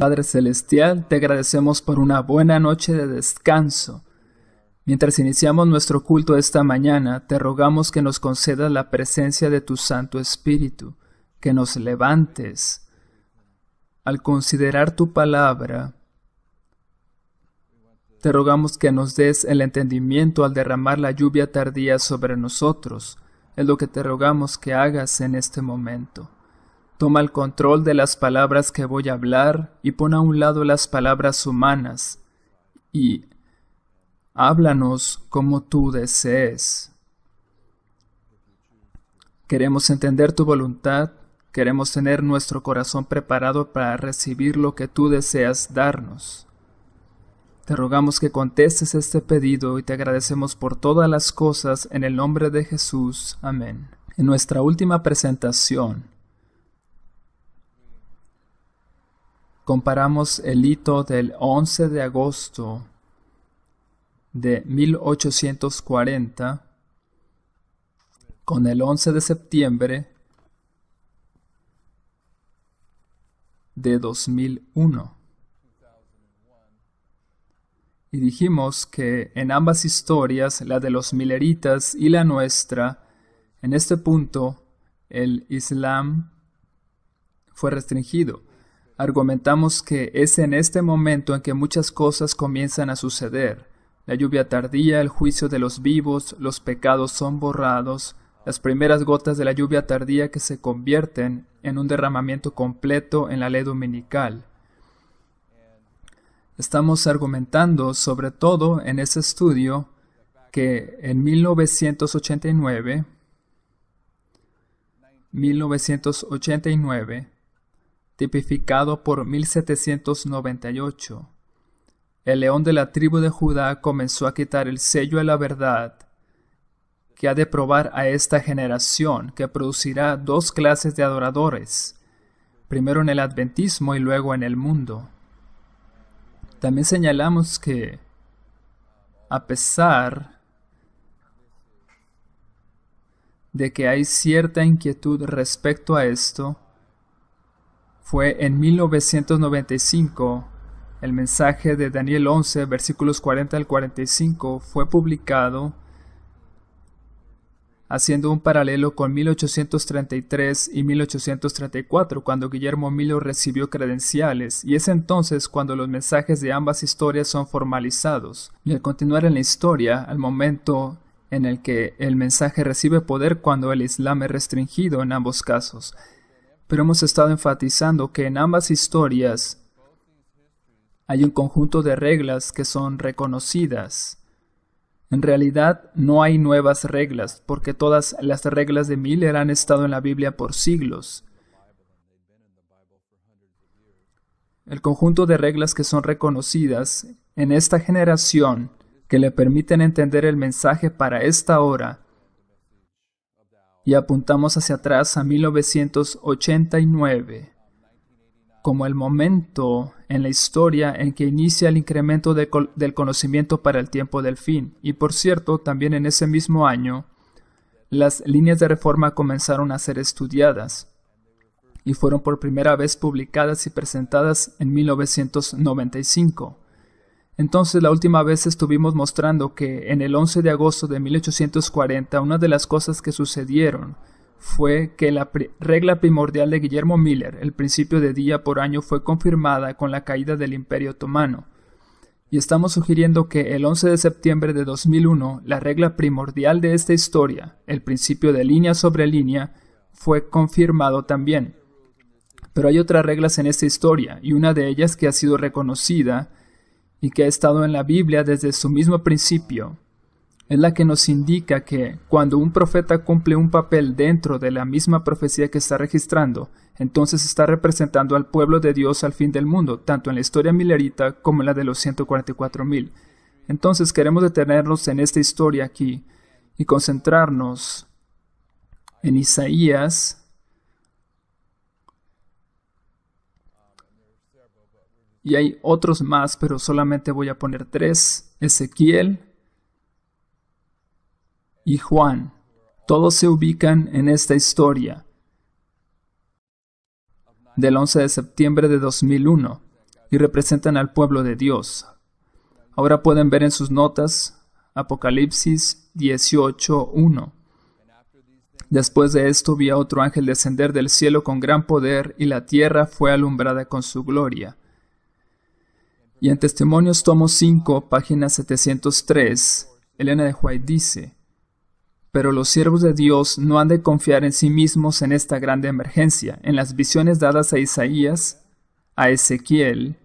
Padre Celestial, te agradecemos por una buena noche de descanso. Mientras iniciamos nuestro culto esta mañana, te rogamos que nos concedas la presencia de tu Santo Espíritu, que nos levantes al considerar tu palabra. Te rogamos que nos des el entendimiento al derramar la lluvia tardía sobre nosotros. Es lo que te rogamos que hagas en este momento. Toma el control de las palabras que voy a hablar y pon a un lado las palabras humanas y háblanos como tú desees. Queremos entender tu voluntad, queremos tener nuestro corazón preparado para recibir lo que tú deseas darnos. Te rogamos que contestes este pedido y te agradecemos por todas las cosas en el nombre de Jesús. Amén. En nuestra última presentación, comparamos el hito del 11 de agosto de 1840 con el 11 de septiembre de 2001. Y dijimos que en ambas historias, la de los Milleritas y la nuestra, en este punto el Islam fue restringido. Argumentamos que es en este momento en que muchas cosas comienzan a suceder. La lluvia tardía, el juicio de los vivos, los pecados son borrados, las primeras gotas de la lluvia tardía que se convierten en un derramamiento completo en la ley dominical. Estamos argumentando, sobre todo en ese estudio, que en 1989, tipificado por 1798, el león de la tribu de Judá comenzó a quitar el sello de la verdad que ha de probar a esta generación, que producirá dos clases de adoradores, primero en el adventismo y luego en el mundo. También señalamos que, a pesar de que hay cierta inquietud respecto a esto, fue en 1995 el mensaje de Daniel 11, versículos 40 al 45, fue publicado haciendo un paralelo con 1833 y 1834, cuando Guillermo Miller recibió credenciales, y es entonces cuando los mensajes de ambas historias son formalizados. Y al continuar en la historia, al momento en el que el mensaje recibe poder cuando el Islam es restringido en ambos casos. Pero hemos estado enfatizando que en ambas historias hay un conjunto de reglas que son reconocidas. En realidad no hay nuevas reglas, porque todas las reglas de Miller han estado en la Biblia por siglos. El conjunto de reglas que son reconocidas en esta generación, que le permiten entender el mensaje para esta hora, y apuntamos hacia atrás a 1989, como el momento en la historia en que inicia el incremento del conocimiento para el tiempo del fin. Y por cierto, también en ese mismo año, las líneas de reforma comenzaron a ser estudiadas y fueron por primera vez publicadas y presentadas en 1995. Entonces, la última vez estuvimos mostrando que en el 11 de agosto de 1840, una de las cosas que sucedieron fue que la regla primordial de Guillermo Miller, el principio de día por año, fue confirmada con la caída del Imperio Otomano. Y estamos sugiriendo que el 11 de septiembre de 2001, la regla primordial de esta historia, el principio de línea sobre línea, fue confirmado también. Pero hay otras reglas en esta historia, y una de ellas que ha sido reconocida y que ha estado en la Biblia desde su mismo principio, es la que nos indica que cuando un profeta cumple un papel dentro de la misma profecía que está registrando, entonces está representando al pueblo de Dios al fin del mundo, tanto en la historia millerita como en la de los 144,000. Entonces queremos detenernos en esta historia aquí y concentrarnos en Isaías y hay otros más, pero solamente voy a poner 3, Ezequiel y Juan. Todos se ubican en esta historia del 11 de septiembre de 2001. y representan al pueblo de Dios. Ahora pueden ver en sus notas Apocalipsis 18:1. Después de esto vi a otro ángel descender del cielo con gran poder, y la tierra fue alumbrada con su gloria. Y en Testimonios tomo 5, página 703, Elena de White dice: pero los siervos de Dios no han de confiar en sí mismos en esta grande emergencia. En las visiones dadas a Isaías, a Ezequiel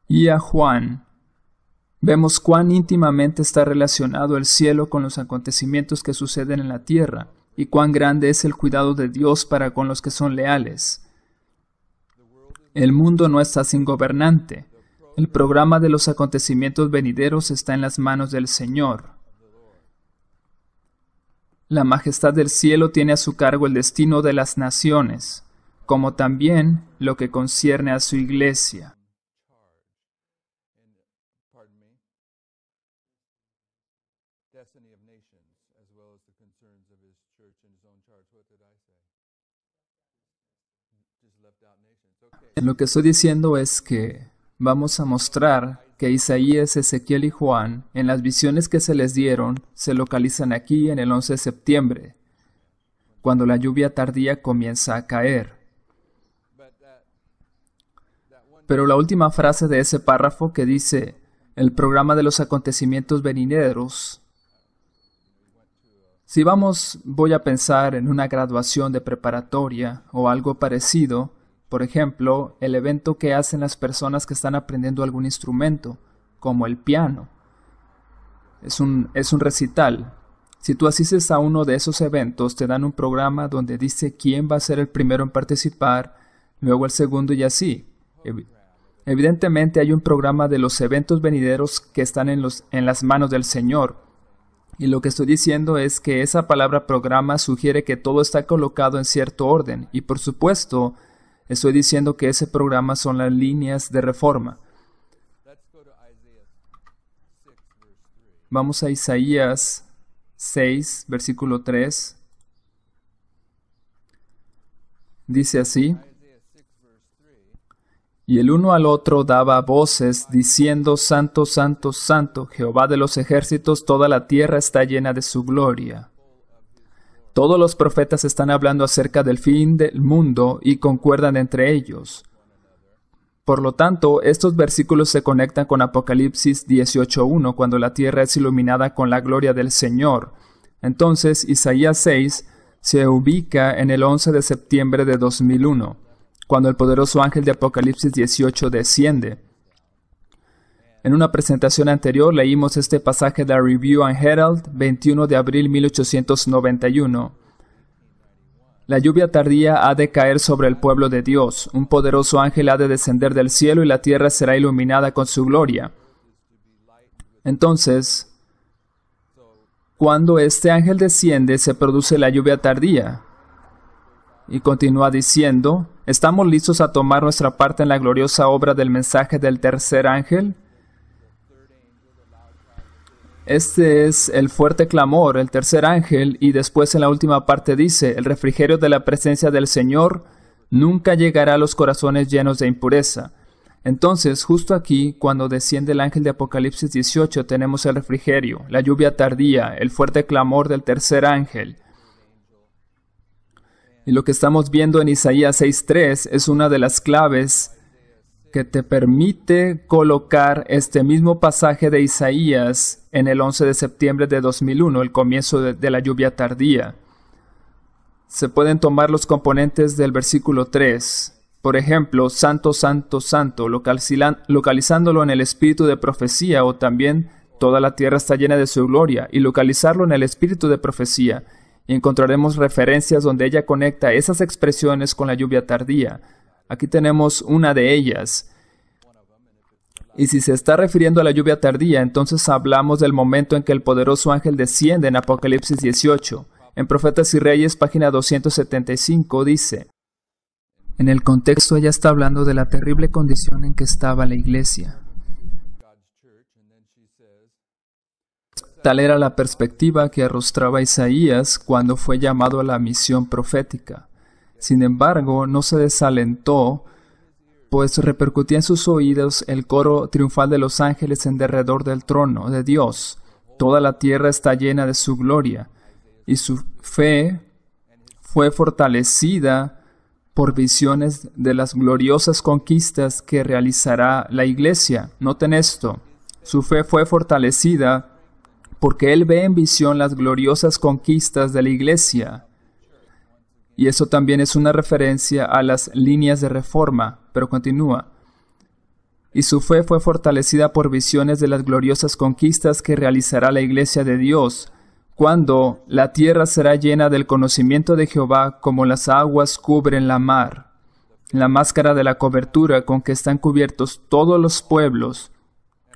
y a Juan, vemos cuán íntimamente está relacionado el cielo con los acontecimientos que suceden en la tierra, y cuán grande es el cuidado de Dios para con los que son leales. El mundo no está sin gobernante. El programa de los acontecimientos venideros está en las manos del Señor. La majestad del cielo tiene a su cargo el destino de las naciones, como también lo que concierne a su iglesia. Lo que estoy diciendo es que vamos a mostrar que Isaías, Ezequiel y Juan, en las visiones que se les dieron, se localizan aquí en el 11 de septiembre, cuando la lluvia tardía comienza a caer. Pero la última frase de ese párrafo que dice, el programa de los acontecimientos venideros, si voy a pensar en una graduación de preparatoria o algo parecido. Por ejemplo, el evento que hacen las personas que están aprendiendo algún instrumento, como el piano. Es un recital. Si tú asistes a uno de esos eventos, te dan un programa donde dice quién va a ser el primero en participar, luego el segundo y así. Evidentemente hay un programa de los eventos venideros que están en las manos del Señor. Y lo que estoy diciendo es que esa palabra programa sugiere que todo está colocado en cierto orden. Y por supuesto, estoy diciendo que ese programa son las líneas de reforma. Vamos a Isaías 6, versículo 3. Dice así: y el uno al otro daba voces, diciendo, Santo, Santo, Santo, Jehová de los ejércitos, toda la tierra está llena de su gloria. Todos los profetas están hablando acerca del fin del mundo y concuerdan entre ellos. Por lo tanto, estos versículos se conectan con Apocalipsis 18:1, cuando la tierra es iluminada con la gloria del Señor. Entonces, Isaías 6 se ubica en el 11 de septiembre de 2001, cuando el poderoso ángel de Apocalipsis 18 desciende. En una presentación anterior leímos este pasaje de Review and Herald, 21 de abril 1891. La lluvia tardía ha de caer sobre el pueblo de Dios. Un poderoso ángel ha de descender del cielo y la tierra será iluminada con su gloria. Entonces, cuando este ángel desciende, se produce la lluvia tardía. Y continúa diciendo, ¿estamos listos a tomar nuestra parte en la gloriosa obra del mensaje del tercer ángel? Este es el fuerte clamor, el tercer ángel, y después en la última parte dice, el refrigerio de la presencia del Señor nunca llegará a los corazones llenos de impureza. Entonces, justo aquí, cuando desciende el ángel de Apocalipsis 18, tenemos el refrigerio, la lluvia tardía, el fuerte clamor del tercer ángel. Y lo que estamos viendo en Isaías 6:3 es una de las claves que te permite colocar este mismo pasaje de Isaías en el 11 de septiembre de 2001, el comienzo de la lluvia tardía. Se pueden tomar los componentes del versículo 3. Por ejemplo, Santo, Santo, Santo, localizándolo en el espíritu de profecía, o también toda la tierra está llena de su gloria, y localizarlo en el espíritu de profecía. Y encontraremos referencias donde ella conecta esas expresiones con la lluvia tardía. Aquí tenemos una de ellas. Y si se está refiriendo a la lluvia tardía, entonces hablamos del momento en que el poderoso ángel desciende en Apocalipsis 18. En Profetas y Reyes, página 275, dice, en el contexto ella está hablando de la terrible condición en que estaba la iglesia. Tal era la perspectiva que arrostraba Isaías cuando fue llamado a la misión profética. Sin embargo, no se desalentó pues repercutía en sus oídos el coro triunfal de los ángeles en derredor del trono de Dios. Toda la tierra está llena de su gloria, y su fe fue fortalecida por visiones de las gloriosas conquistas que realizará la iglesia. Noten esto, su fe fue fortalecida porque él ve en visión las gloriosas conquistas de la iglesia. Y eso también es una referencia a las líneas de reforma, pero continúa. Y su fe fue fortalecida por visiones de las gloriosas conquistas que realizará la iglesia de Dios, cuando la tierra será llena del conocimiento de Jehová como las aguas cubren la mar. La máscara de la cobertura con que están cubiertos todos los pueblos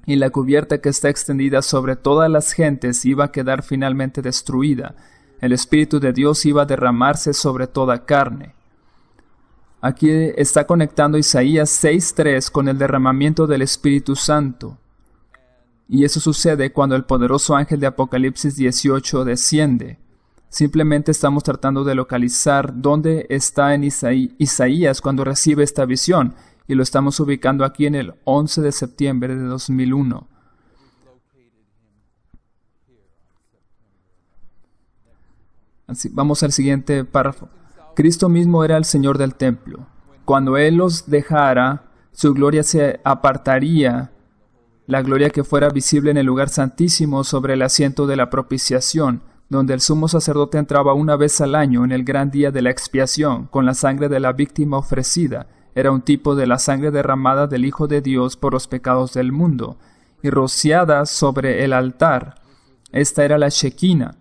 y la cubierta que está extendida sobre todas las gentes iba a quedar finalmente destruida. El Espíritu de Dios iba a derramarse sobre toda carne. Aquí está conectando Isaías 6:3 con el derramamiento del Espíritu Santo. Y eso sucede cuando el poderoso ángel de Apocalipsis 18 desciende. Simplemente estamos tratando de localizar dónde está en Isaías cuando recibe esta visión. Y lo estamos ubicando aquí en el 11 de septiembre de 2001. Así, vamos al siguiente párrafo. Cristo mismo era el Señor del templo. Cuando Él los dejara, su gloria se apartaría, la gloria que fuera visible en el lugar santísimo sobre el asiento de la propiciación, donde el sumo sacerdote entraba una vez al año en el gran día de la expiación, con la sangre de la víctima ofrecida. Era un tipo de la sangre derramada del Hijo de Dios por los pecados del mundo, y rociada sobre el altar. Esta era la Shekinah,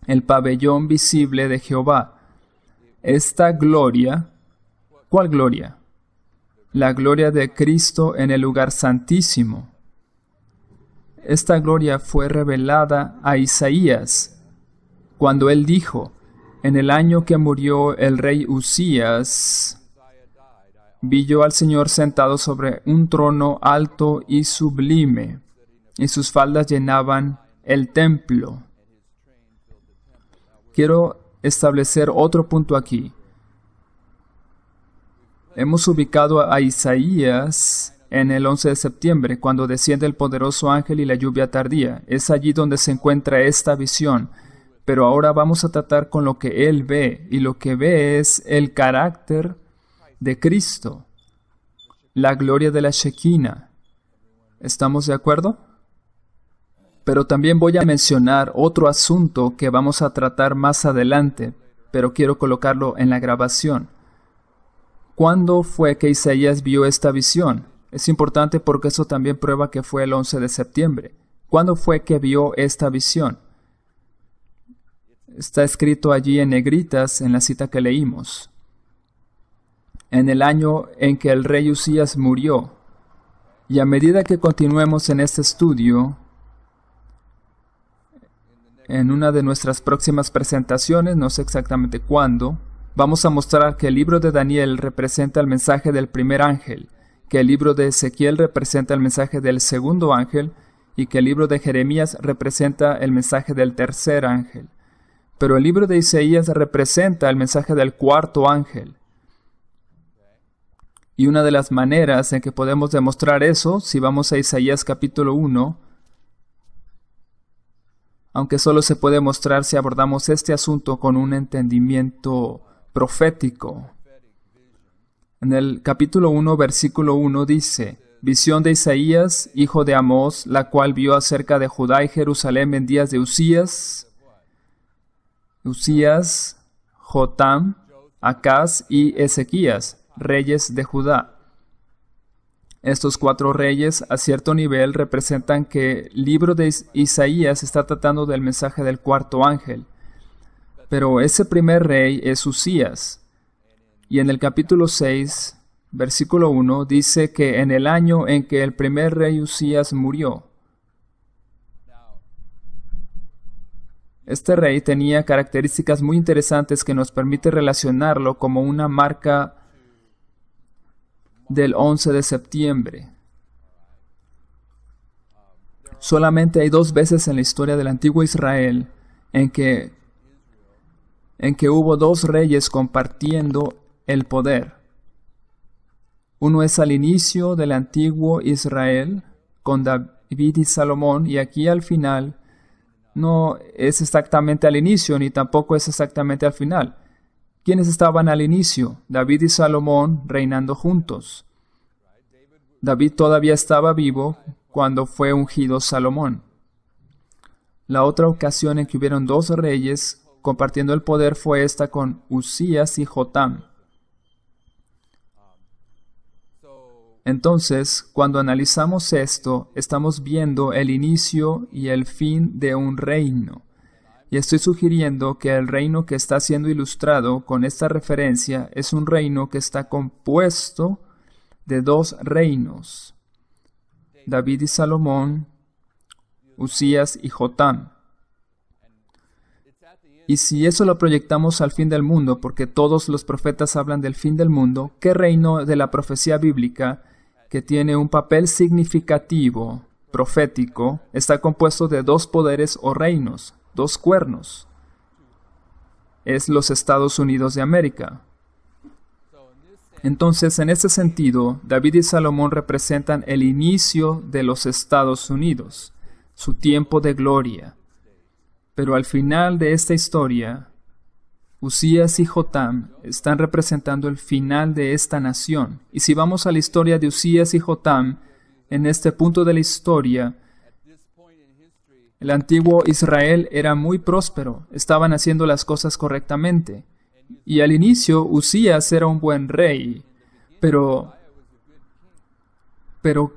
el pabellón visible de Jehová. Esta gloria, ¿cuál gloria? La gloria de Cristo en el lugar santísimo. Esta gloria fue revelada a Isaías, cuando él dijo, en el año que murió el rey Usías, vi yo al Señor sentado sobre un trono alto y sublime, y sus faldas llenaban el templo. Quiero establecer otro punto aquí. Hemos ubicado a Isaías en el 11 de septiembre, cuando desciende el poderoso ángel y la lluvia tardía. Es allí donde se encuentra esta visión. Pero ahora vamos a tratar con lo que él ve, y lo que ve es el carácter de Cristo, la gloria de la Shekinah. ¿Estamos de acuerdo? Pero también voy a mencionar otro asunto que vamos a tratar más adelante, pero quiero colocarlo en la grabación. ¿Cuándo fue que Isaías vio esta visión? Es importante porque eso también prueba que fue el 11 de septiembre. ¿Cuándo fue que vio esta visión? Está escrito allí en negritas en la cita que leímos. En el año en que el rey Usías murió. Y a medida que continuemos en este estudio, en una de nuestras próximas presentaciones, no sé exactamente cuándo, vamos a mostrar que el libro de Daniel representa el mensaje del primer ángel, que el libro de Ezequiel representa el mensaje del segundo ángel, y que el libro de Jeremías representa el mensaje del tercer ángel. Pero el libro de Isaías representa el mensaje del cuarto ángel. Y una de las maneras en que podemos demostrar eso, si vamos a Isaías capítulo 1, aunque solo se puede mostrar si abordamos este asunto con un entendimiento profético. En el capítulo 1, versículo 1 dice, visión de Isaías, hijo de Amós, la cual vio acerca de Judá y Jerusalén en días de Usías, Jotam, Acaz y Ezequías, reyes de Judá. Estos cuatro reyes, a cierto nivel, representan que el libro de Isaías está tratando del mensaje del cuarto ángel. Pero ese primer rey es Usías. Y en el capítulo 6, versículo 1, dice que en el año en que el primer rey Usías murió. Este rey tenía características muy interesantes que nos permite relacionarlo como una marca del 11 de septiembre. Solamente hay 2 veces en la historia del antiguo Israel en que hubo 2 reyes compartiendo el poder. Uno es al inicio del antiguo Israel con David y Salomón, y aquí al final no es exactamente al inicio ni tampoco es exactamente al final. ¿Quiénes estaban al inicio? David y Salomón reinando juntos. David todavía estaba vivo cuando fue ungido Salomón. La otra ocasión en que hubieron dos reyes compartiendo el poder fue esta con Usías y Jotam. Entonces, cuando analizamos esto, estamos viendo el inicio y el fin de un reino. Y estoy sugiriendo que el reino que está siendo ilustrado con esta referencia es un reino que está compuesto de dos reinos: David y Salomón, Usías y Jotam. Y si eso lo proyectamos al fin del mundo, porque todos los profetas hablan del fin del mundo, ¿qué reino de la profecía bíblica que tiene un papel significativo, profético, está compuesto de dos poderes o reinos, dos cuernos? Es los Estados Unidos de América. Entonces, en ese sentido, David y Salomón representan el inicio de los Estados Unidos, su tiempo de gloria. Pero al final de esta historia, Usías y Jotam están representando el final de esta nación. Y si vamos a la historia de Usías y Jotam, en este punto de la historia, el antiguo Israel era muy próspero, estaban haciendo las cosas correctamente. Y al inicio, Usías era un buen rey, pero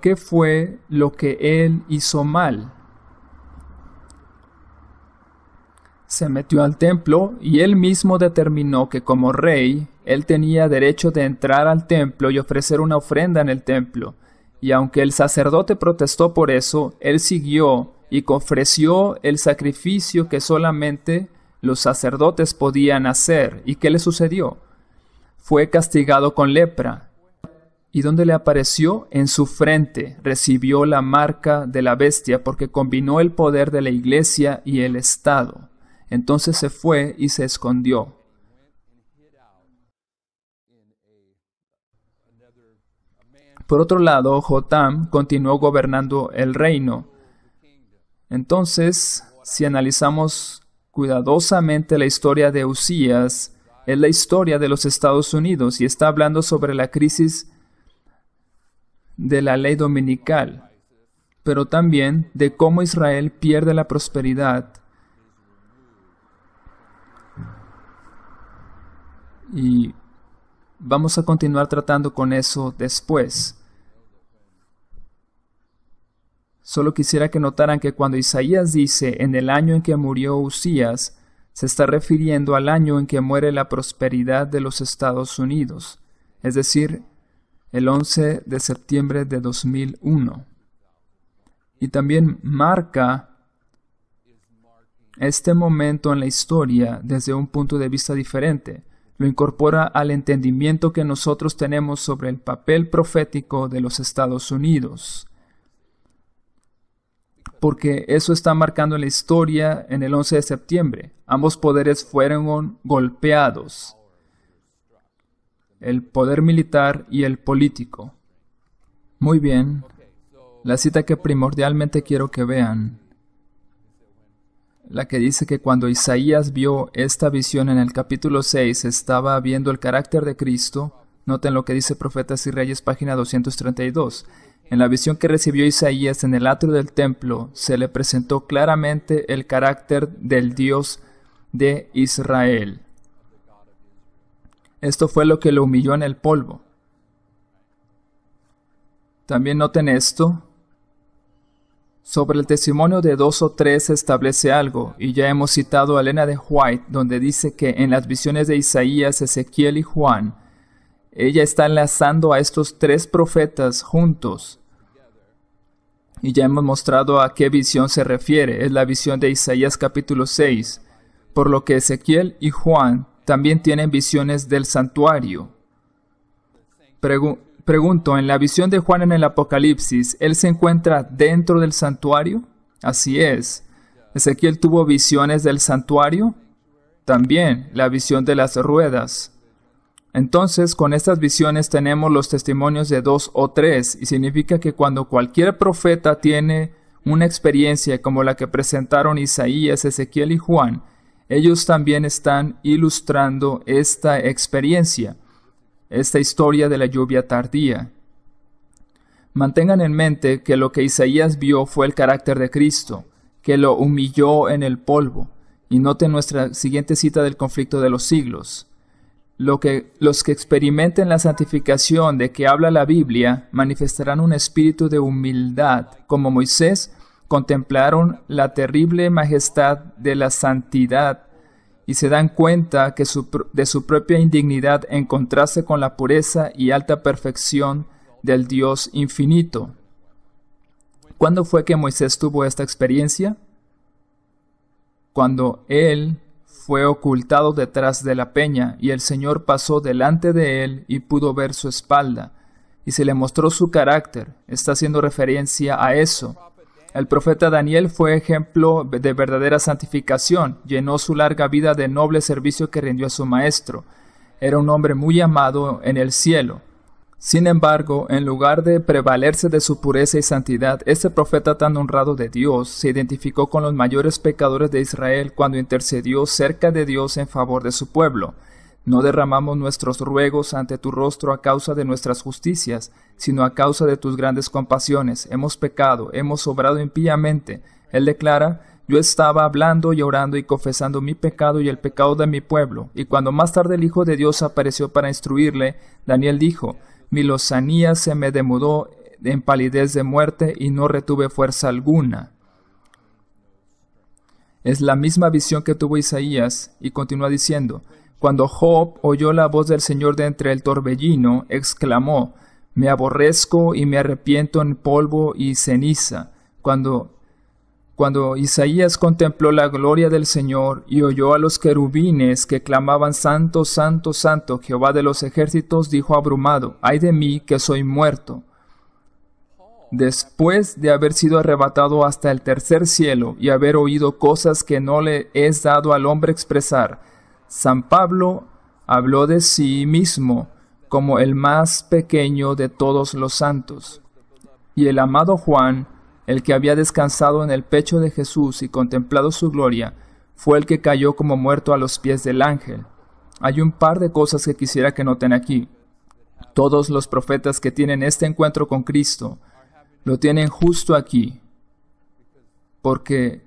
¿qué fue lo que él hizo mal? Se metió al templo y él mismo determinó que como rey, él tenía derecho de entrar al templo y ofrecer una ofrenda en el templo. Y aunque el sacerdote protestó por eso, él siguió y ofreció el sacrificio que solamente los sacerdotes podían hacer. ¿Y qué le sucedió? Fue castigado con lepra. ¿Y dónde le apareció? En su frente. Recibió la marca de la bestia porque combinó el poder de la iglesia y el Estado. Entonces se fue y se escondió. Por otro lado, Jotam continuó gobernando el reino. Entonces, si analizamos cuidadosamente la historia de Usías, es la historia de los Estados Unidos y está hablando sobre la crisis de la ley dominical, pero también de cómo Israel pierde la prosperidad. Y vamos a continuar tratando con eso después. Solo quisiera que notaran que cuando Isaías dice en el año en que murió Usías, se está refiriendo al año en que muere la prosperidad de los Estados Unidos, es decir, el 11 de septiembre de 2001. Y también marca este momento en la historia desde un punto de vista diferente. Lo incorpora al entendimiento que nosotros tenemos sobre el papel profético de los Estados Unidos. Porque eso está marcando la historia en el 11 de septiembre. Ambos poderes fueron golpeados. El poder militar y el político. Muy bien. La cita que primordialmente quiero que vean. La que dice que cuando Isaías vio esta visión en el capítulo 6, estaba viendo el carácter de Cristo. Noten lo que dice Profetas y Reyes, página 232. En la visión que recibió Isaías en el atrio del templo, se le presentó claramente el carácter del Dios de Israel. Esto fue lo que lo humilló en el polvo. También noten esto. Sobre el testimonio de 2 o 3 se establece algo, y ya hemos citado a Elena de White, donde dice que en las visiones de Isaías, Ezequiel y Juan, ella está enlazando a estos 3 profetas juntos. Y ya hemos mostrado a qué visión se refiere. Es la visión de Isaías capítulo 6, por lo que Ezequiel y Juan también tienen visiones del santuario. Pregunto, ¿en la visión de Juan en el Apocalipsis, él se encuentra dentro del santuario? Así es. ¿Ezequiel tuvo visiones del santuario? También la visión de las ruedas. Entonces, con estas visiones tenemos los testimonios de 2 o 3, y significa que cuando cualquier profeta tiene una experiencia como la que presentaron Isaías, Ezequiel y Juan, ellos también están ilustrando esta experiencia, esta historia de la lluvia tardía. Mantengan en mente que lo que Isaías vio fue el carácter de Cristo, que lo humilló en el polvo. Y noten nuestra siguiente cita del conflicto de los siglos. Los que experimenten la santificación de que habla la Biblia manifestarán un espíritu de humildad, como Moisés contemplaron la terrible majestad de la santidad y se dan cuenta que de su propia indignidad en contraste con la pureza y alta perfección del Dios infinito. ¿Cuándo fue que Moisés tuvo esta experiencia? Cuando él fue ocultado detrás de la peña y el Señor pasó delante de él y pudo ver su espalda y se le mostró su carácter. Está haciendo referencia a eso. El profeta Daniel fue ejemplo de verdadera santificación. Llenó su larga vida de noble servicio que rindió a su maestro. Era un hombre muy amado en el cielo. Sin embargo, en lugar de prevalerse de su pureza y santidad, este profeta tan honrado de Dios se identificó con los mayores pecadores de Israel cuando intercedió cerca de Dios en favor de su pueblo. No derramamos nuestros ruegos ante tu rostro a causa de nuestras justicias, sino a causa de tus grandes compasiones. Hemos pecado, hemos obrado impíamente. Él declara: yo estaba hablando y orando y confesando mi pecado y el pecado de mi pueblo. Y cuando más tarde el Hijo de Dios apareció para instruirle, Daniel dijo: mi lozanía se me demudó en palidez de muerte y no retuve fuerza alguna. Es la misma visión que tuvo Isaías, y continúa diciendo: cuando Job oyó la voz del Señor de entre el torbellino, exclamó: me aborrezco y me arrepiento en polvo y ceniza. Cuando Isaías contempló la gloria del Señor y oyó a los querubines que clamaban: Santo, Santo, Santo, Jehová de los ejércitos, dijo abrumado: ¡ay de mí, que soy muerto! Después de haber sido arrebatado hasta el tercer cielo y haber oído cosas que no le es dado al hombre expresar, San Pablo habló de sí mismo como el más pequeño de todos los santos. Y el amado Juan, el que había descansado en el pecho de Jesús y contemplado su gloria, fue el que cayó como muerto a los pies del ángel. Hay un par de cosas que quisiera que noten aquí. Todos los profetas que tienen este encuentro con Cristo lo tienen justo aquí, porque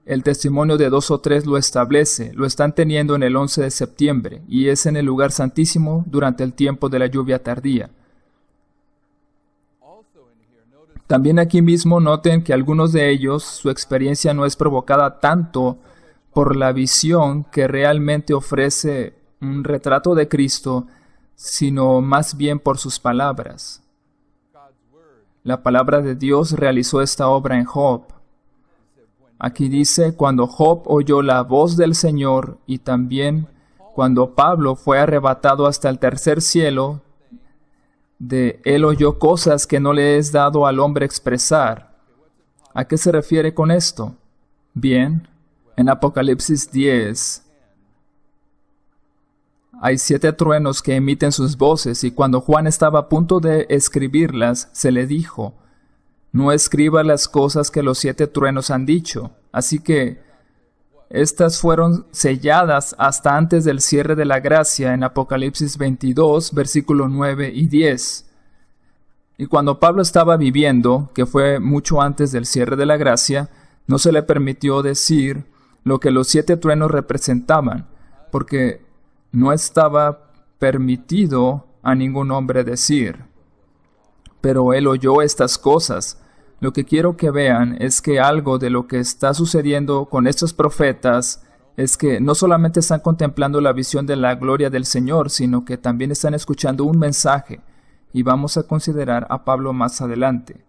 el testimonio de 2 o 3 lo establece. Lo están teniendo en el 11 de septiembre, y es en el lugar santísimo durante el tiempo de la lluvia tardía. También aquí mismo noten que algunos de ellos, su experiencia no es provocada tanto por la visión que realmente ofrece un retrato de Cristo, sino más bien por sus palabras. La palabra de Dios realizó esta obra en Job. Aquí dice: cuando Job oyó la voz del Señor, y también cuando Pablo fue arrebatado hasta el tercer cielo, de él oyó cosas que no le es dado al hombre expresar. ¿A qué se refiere con esto? Bien, en Apocalipsis 10 hay 7 truenos que emiten sus voces, y cuando Juan estaba a punto de escribirlas, se le dijo: no escriba las cosas que los 7 truenos han dicho. Así que estas fueron selladas hasta antes del cierre de la gracia en Apocalipsis 22, versículo 9 y 10. Y cuando Pablo estaba viviendo, que fue mucho antes del cierre de la gracia, no se le permitió decir lo que los 7 truenos representaban, porque no estaba permitido a ningún hombre decir. Pero él oyó estas cosas. Lo que quiero que vean es que algo de lo que está sucediendo con estos profetas es que no solamente están contemplando la visión de la gloria del Señor, sino que también están escuchando un mensaje, y vamos a considerar a Pablo más adelante.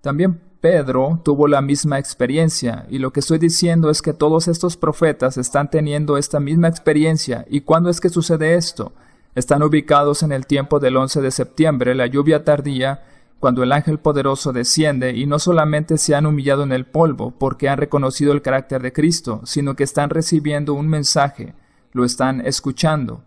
También Pedro tuvo la misma experiencia, y lo que estoy diciendo es que todos estos profetas están teniendo esta misma experiencia. ¿Y cuándo es que sucede esto? Están ubicados en el tiempo del 11 de septiembre, la lluvia tardía, cuando el ángel poderoso desciende, y no solamente se han humillado en el polvo porque han reconocido el carácter de Cristo, sino que están recibiendo un mensaje, lo están escuchando.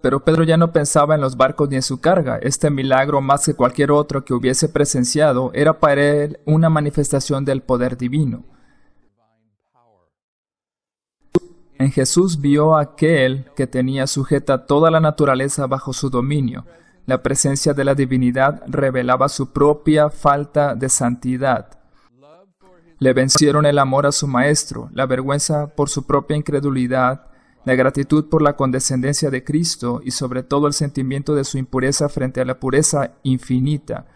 Pero Pedro ya no pensaba en los barcos ni en su carga. Este milagro, más que cualquier otro que hubiese presenciado, era para él una manifestación del poder divino. En Jesús vio a aquel que tenía sujeta toda la naturaleza bajo su dominio. La presencia de la divinidad revelaba su propia falta de santidad. Le vencieron el amor a su Maestro, la vergüenza por su propia incredulidad, la gratitud por la condescendencia de Cristo y sobre todo el sentimiento de su impureza frente a la pureza infinita.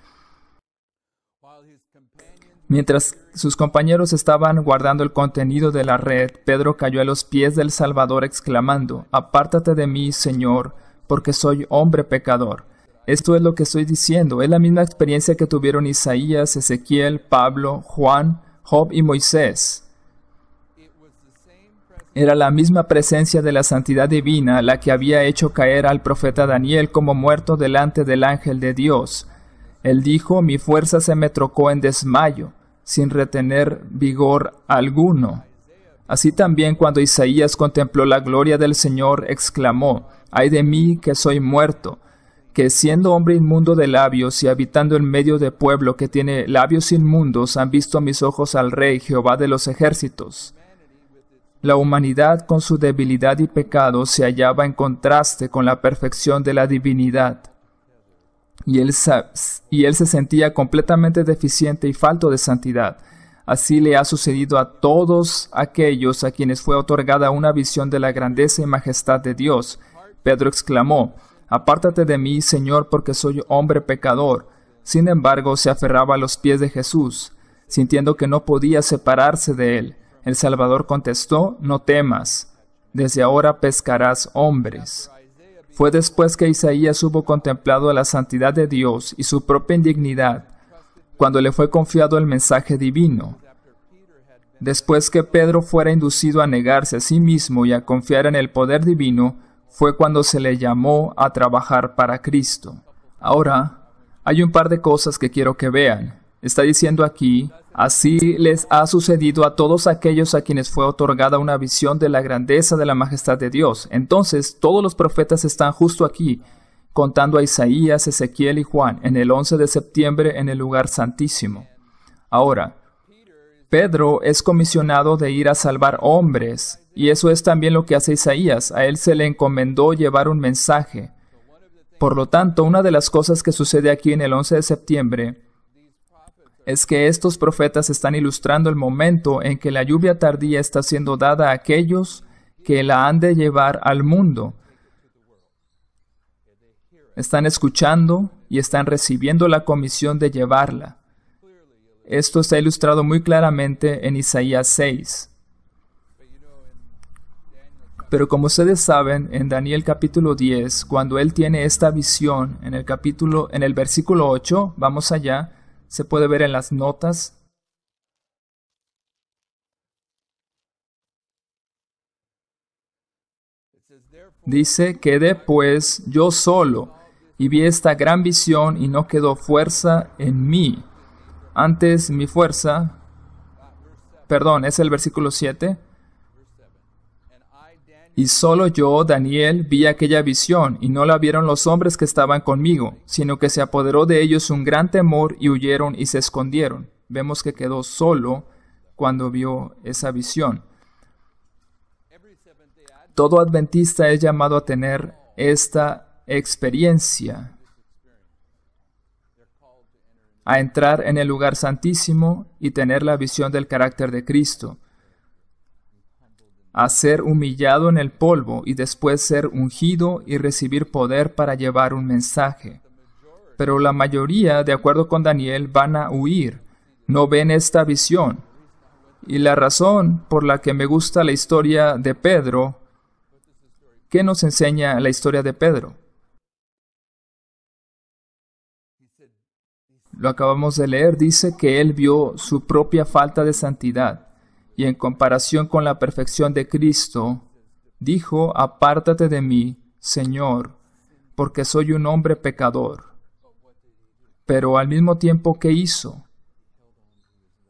Mientras sus compañeros estaban guardando el contenido de la red, Pedro cayó a los pies del Salvador exclamando: «Apártate de mí, Señor, porque soy hombre pecador». Esto es lo que estoy diciendo. Es la misma experiencia que tuvieron Isaías, Ezequiel, Pablo, Juan, Job y Moisés. Era la misma presencia de la santidad divina la que había hecho caer al profeta Daniel como muerto delante del ángel de Dios. Él dijo: «Mi fuerza se me trocó en desmayo, sin retener vigor alguno». Así también cuando Isaías contempló la gloria del Señor, exclamó: «Ay de mí que soy muerto, que siendo hombre inmundo de labios y habitando en medio de pueblo que tiene labios inmundos, han visto mis ojos al Rey, Jehová de los ejércitos». La humanidad con su debilidad y pecado se hallaba en contraste con la perfección de la divinidad. Y él se sentía completamente deficiente y falto de santidad. Así le ha sucedido a todos aquellos a quienes fue otorgada una visión de la grandeza y majestad de Dios. Pedro exclamó: «Apártate de mí, Señor, porque soy hombre pecador». Sin embargo, se aferraba a los pies de Jesús, sintiendo que no podía separarse de él. El Salvador contestó: «No temas, desde ahora pescarás hombres». Fue después que Isaías hubo contemplado la santidad de Dios y su propia indignidad, cuando le fue confiado el mensaje divino. Después que Pedro fuera inducido a negarse a sí mismo y a confiar en el poder divino, fue cuando se le llamó a trabajar para Cristo. Ahora, hay un par de cosas que quiero que vean. Está diciendo aquí: «Así les ha sucedido a todos aquellos a quienes fue otorgada una visión de la grandeza de la majestad de Dios». Entonces, todos los profetas están justo aquí, contando a Isaías, Ezequiel y Juan, en el 11 de septiembre en el lugar santísimo. Ahora, Pedro es comisionado de ir a salvar hombres, y eso es también lo que hace Isaías. A él se le encomendó llevar un mensaje. Por lo tanto, una de las cosas que sucede aquí en el 11 de septiembre es que estos profetas están ilustrando el momento en que la lluvia tardía está siendo dada a aquellos que la han de llevar al mundo. Están escuchando y están recibiendo la comisión de llevarla. Esto está ilustrado muy claramente en Isaías 6. Pero como ustedes saben, en Daniel capítulo 10, cuando él tiene esta visión, en el versículo 8, vamos allá, se puede ver en las notas. Dice: «Quedé pues yo solo, y vi esta gran visión, y no quedó fuerza en mí. Antes mi fuerza». Perdón, es el versículo 7. «Y solo yo, Daniel, vi aquella visión, y no la vieron los hombres que estaban conmigo, sino que se apoderó de ellos un gran temor, y huyeron y se escondieron». Vemos que quedó solo cuando vio esa visión. Todo adventista es llamado a tener esta experiencia, a entrar en el lugar santísimo y tener la visión del carácter de Cristo, a ser humillado en el polvo y después ser ungido y recibir poder para llevar un mensaje. Pero la mayoría, de acuerdo con Daniel, van a huir, no ven esta visión. Y la razón por la que me gusta la historia de Pedro, ¿qué nos enseña la historia de Pedro? Lo acabamos de leer, dice que él vio su propia falta de santidad. Y en comparación con la perfección de Cristo, dijo: «Apártate de mí, Señor, porque soy un hombre pecador». Pero al mismo tiempo, ¿qué hizo?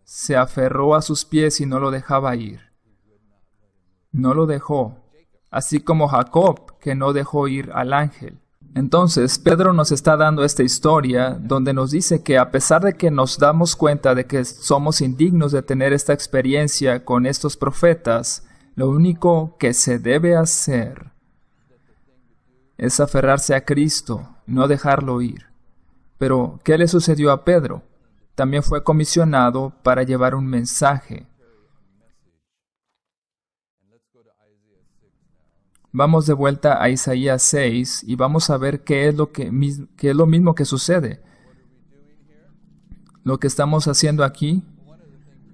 Se aferró a sus pies y no lo dejaba ir. No lo dejó. así como Jacob, que no dejó ir al ángel. Entonces, Pedro nos está dando esta historia donde nos dice que a pesar de que nos damos cuenta de que somos indignos de tener esta experiencia con estos profetas, lo único que se debe hacer es aferrarse a Cristo, no dejarlo ir. Pero, ¿qué le sucedió a Pedro? También fue comisionado para llevar un mensaje. Vamos de vuelta a Isaías 6 y vamos a ver qué es lo mismo que sucede. Lo que estamos haciendo aquí,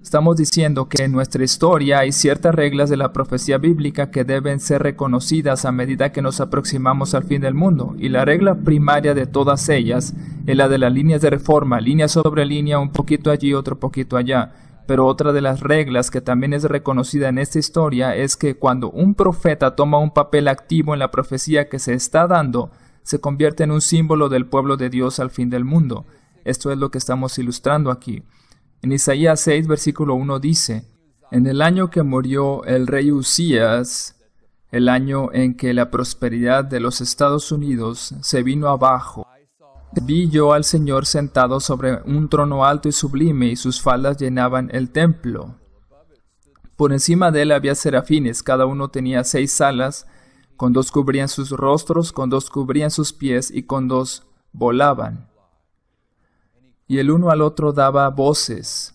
estamos diciendo que en nuestra historia hay ciertas reglas de la profecía bíblica que deben ser reconocidas a medida que nos aproximamos al fin del mundo. Y la regla primaria de todas ellas es la de las líneas de reforma, línea sobre línea, un poquito allí, otro poquito allá. Pero otra de las reglas que también es reconocida en esta historia es que cuando un profeta toma un papel activo en la profecía que se está dando, se convierte en un símbolo del pueblo de Dios al fin del mundo. Esto es lo que estamos ilustrando aquí. En Isaías 6, versículo 1 dice: En el año que murió el rey Usías, el año en que la prosperidad de los Estados Unidos se vino abajo, vi yo al Señor sentado sobre un trono alto y sublime, y sus faldas llenaban el templo. Por encima de él había serafines, cada uno tenía 6 alas, con 2 cubrían sus rostros, con 2 cubrían sus pies, y con 2 volaban. Y el uno al otro daba voces,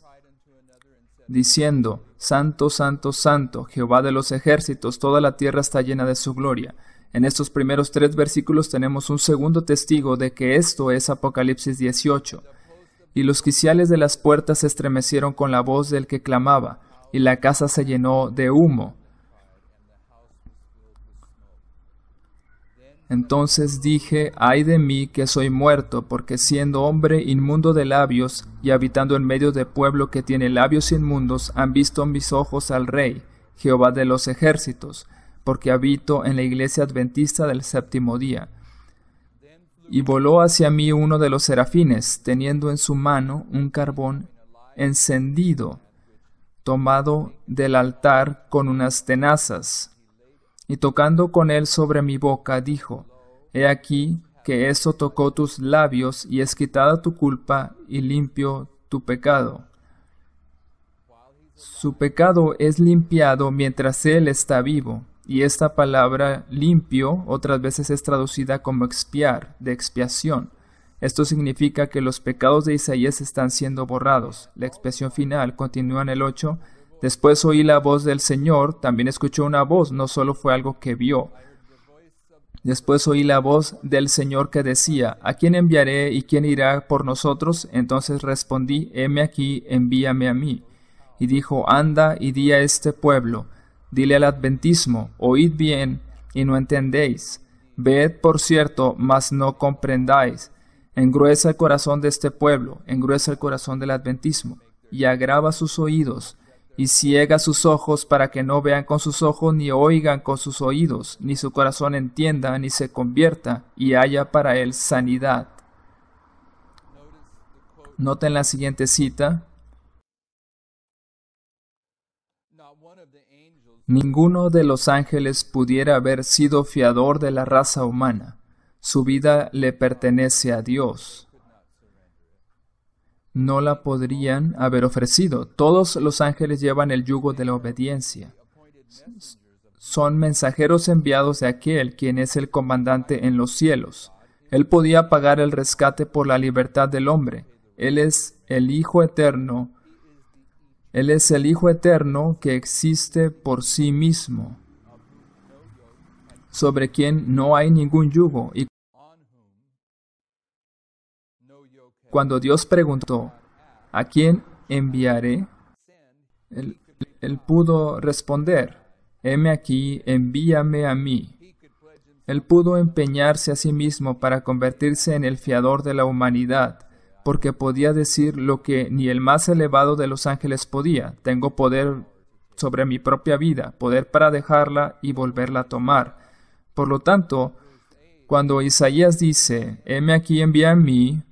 diciendo: Santo, Santo, Santo, Jehová de los ejércitos, toda la tierra está llena de su gloria. En estos primeros 3 versículos tenemos un segundo testigo de que esto es Apocalipsis 18. Y los quiciales de las puertas se estremecieron con la voz del que clamaba, y la casa se llenó de humo. Entonces dije: ay de mí, que soy muerto, porque siendo hombre inmundo de labios, y habitando en medio de pueblo que tiene labios inmundos, han visto mis ojos al Rey, Jehová de los ejércitos, porque habito en la iglesia adventista del séptimo día. Y voló hacia mí uno de los serafines, teniendo en su mano un carbón encendido, tomado del altar con unas tenazas. Y tocando con él sobre mi boca, dijo: He aquí que esto tocó tus labios, y es quitada tu culpa, y limpio tu pecado. Su pecado es limpiado mientras él está vivo. Y esta palabra limpio otras veces es traducida como expiar, de expiación. Esto significa que los pecados de Isaías están siendo borrados. La expiación final continúa en el 8. Después oí la voz del Señor, también escuchó una voz, no solo fue algo que vio. Después oí la voz del Señor que decía: ¿A quién enviaré y quién irá por nosotros? Entonces respondí: heme aquí, envíame a mí. Y dijo: anda y di a este pueblo, dile al adventismo: oíd bien y no entendéis. Ved, por cierto, mas no comprendáis. Engruesa el corazón de este pueblo, engruesa el corazón del adventismo, y agrava sus oídos, y ciega sus ojos, para que no vean con sus ojos, ni oigan con sus oídos, ni su corazón entienda, ni se convierta, y haya para él sanidad. Noten la siguiente cita. Ninguno de los ángeles pudiera haber sido fiador de la raza humana. Su vida le pertenece a Dios. No la podrían haber ofrecido. Todos los ángeles llevan el yugo de la obediencia. Son mensajeros enviados de aquel quien es el comandante en los cielos. Él podía pagar el rescate por la libertad del hombre. Él es el Hijo eterno. Él es el Hijo eterno que existe por sí mismo, sobre quien no hay ningún yugo. Y cuando Dios preguntó: ¿a quién enviaré?, Él pudo responder: heme aquí, envíame a mí. Él pudo empeñarse a sí mismo para convertirse en el fiador de la humanidad, porque podía decir lo que ni el más elevado de los ángeles podía: tengo poder sobre mi propia vida, poder para dejarla y volverla a tomar. Por lo tanto, cuando Isaías dice: heme aquí, envía a mí,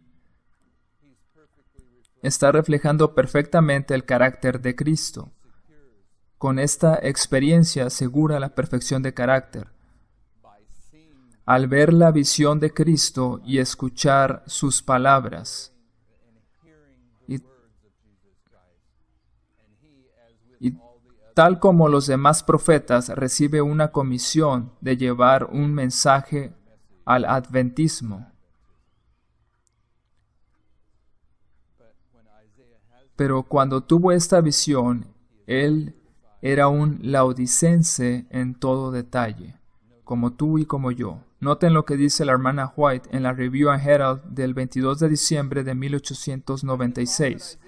está reflejando perfectamente el carácter de Cristo. con esta experiencia asegura la perfección de carácter. Al ver la visión de Cristo y escuchar sus palabras. Y tal como los demás profetas, recibe una comisión de llevar un mensaje al adventismo. Pero cuando tuvo esta visión, él era un laodicense en todo detalle, como tú y como yo. Noten lo que dice la hermana White en la Review and Herald del 22 de diciembre de 1896.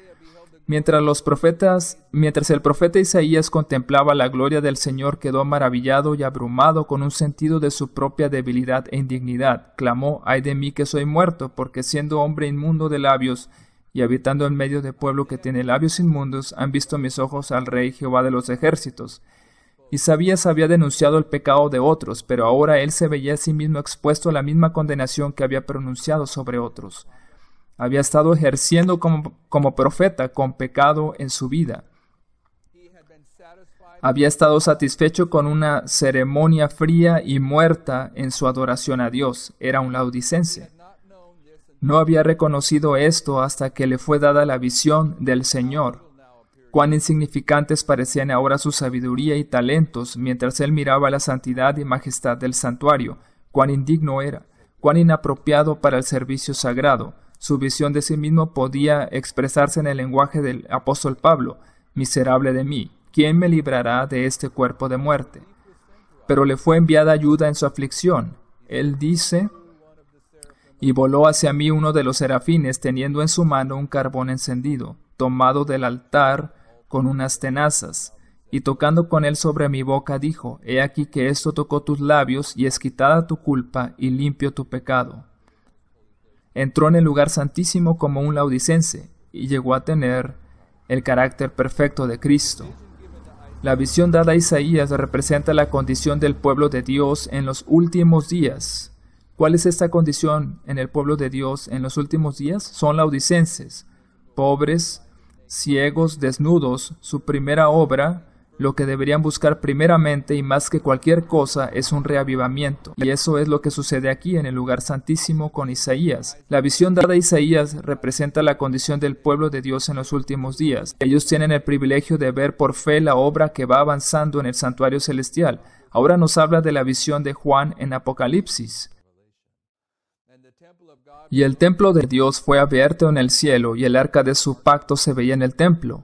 Mientras el profeta Isaías contemplaba la gloria del Señor, quedó maravillado y abrumado con un sentido de su propia debilidad e indignidad. Clamó: «¡Ay de mí que soy muerto! Porque siendo hombre inmundo de labios y habitando en medio de pueblo que tiene labios inmundos, han visto mis ojos al Rey Jehová de los ejércitos». Isaías había denunciado el pecado de otros, pero ahora él se veía a sí mismo expuesto a la misma condenación que había pronunciado sobre otros. Había estado ejerciendo como profeta con pecado en su vida. Había estado satisfecho con una ceremonia fría y muerta en su adoración a Dios. Era un laodicense. No había reconocido esto hasta que le fue dada la visión del Señor. Cuán insignificantes parecían ahora su sabiduría y talentos mientras él miraba la santidad y majestad del santuario. Cuán indigno era, cuán inapropiado para el servicio sagrado. Su visión de sí mismo podía expresarse en el lenguaje del apóstol Pablo: «Miserable de mí, ¿quién me librará de este cuerpo de muerte?». Pero le fue enviada ayuda en su aflicción. Él dice: «Y voló hacia mí uno de los serafines, teniendo en su mano un carbón encendido, tomado del altar con unas tenazas, y tocando con él sobre mi boca, dijo: He aquí que esto tocó tus labios, y es quitada tu culpa, y limpio tu pecado». Entró en el lugar santísimo como un laodicense, y llegó a tener el carácter perfecto de Cristo. La visión dada a Isaías representa la condición del pueblo de Dios en los últimos días. ¿Cuál es esta condición en el pueblo de Dios en los últimos días? Son laodicenses, pobres, ciegos, desnudos. Su primera obra, lo que deberían buscar primeramente y más que cualquier cosa, es un reavivamiento. Y eso es lo que sucede aquí en el lugar santísimo con Isaías. La visión dada a Isaías representa la condición del pueblo de Dios en los últimos días. Ellos tienen el privilegio de ver por fe la obra que va avanzando en el santuario celestial. Ahora nos habla de la visión de Juan en Apocalipsis. Y el templo de Dios fue abierto en el cielo, y el arca de su pacto se veía en el templo.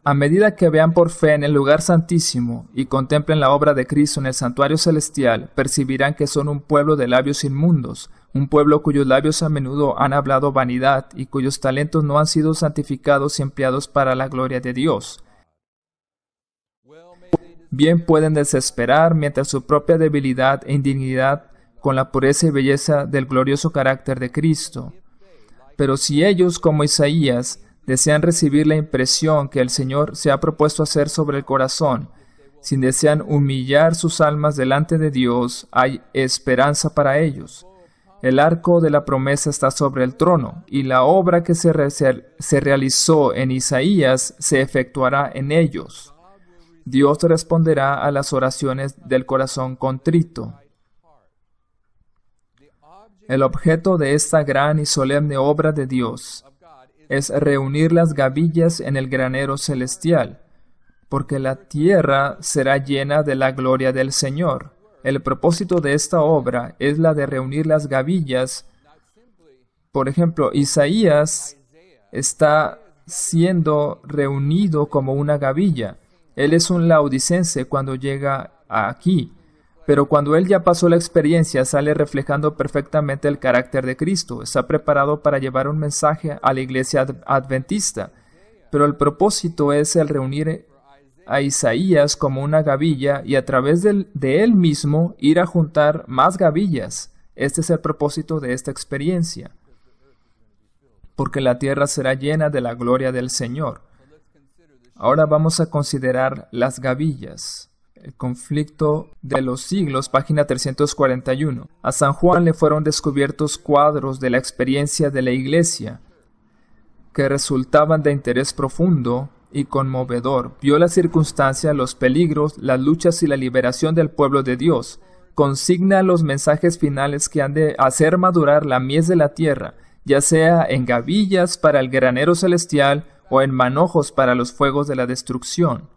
A medida que vean por fe en el lugar santísimo y contemplen la obra de Cristo en el santuario celestial, percibirán que son un pueblo de labios inmundos, un pueblo cuyos labios a menudo han hablado vanidad y cuyos talentos no han sido santificados y empleados para la gloria de Dios. Bien pueden desesperar mientras su propia debilidad e indignidad con la pureza y belleza del glorioso carácter de Cristo. Pero si ellos, como Isaías, desean recibir la impresión que el Señor se ha propuesto hacer sobre el corazón, si desean humillar sus almas delante de Dios, hay esperanza para ellos. El arco de la promesa está sobre el trono, y la obra que se realizó en Isaías se efectuará en ellos. Dios responderá a las oraciones del corazón contrito. El objeto de esta gran y solemne obra de Dios es reunir las gavillas en el granero celestial, porque la tierra será llena de la gloria del Señor. El propósito de esta obra es la de reunir las gavillas. Por ejemplo, Isaías está siendo reunido como una gavilla. Él es un laodicense cuando llega aquí, pero cuando él ya pasó la experiencia, sale reflejando perfectamente el carácter de Cristo. Está preparado para llevar un mensaje a la iglesia adventista. Pero el propósito es el reunir a Isaías como una gavilla y a través de él mismo ir a juntar más gavillas. Este es el propósito de esta experiencia. Porque la tierra será llena de la gloria del Señor. Ahora vamos a considerar las gavillas. El conflicto de los siglos, página 341. A San Juan le fueron descubiertos cuadros de la experiencia de la Iglesia que resultaban de interés profundo y conmovedor. Vio las circunstancias, los peligros, las luchas y la liberación del pueblo de Dios. Consigna los mensajes finales que han de hacer madurar la mies de la tierra, ya sea en gavillas para el granero celestial o en manojos para los fuegos de la destrucción.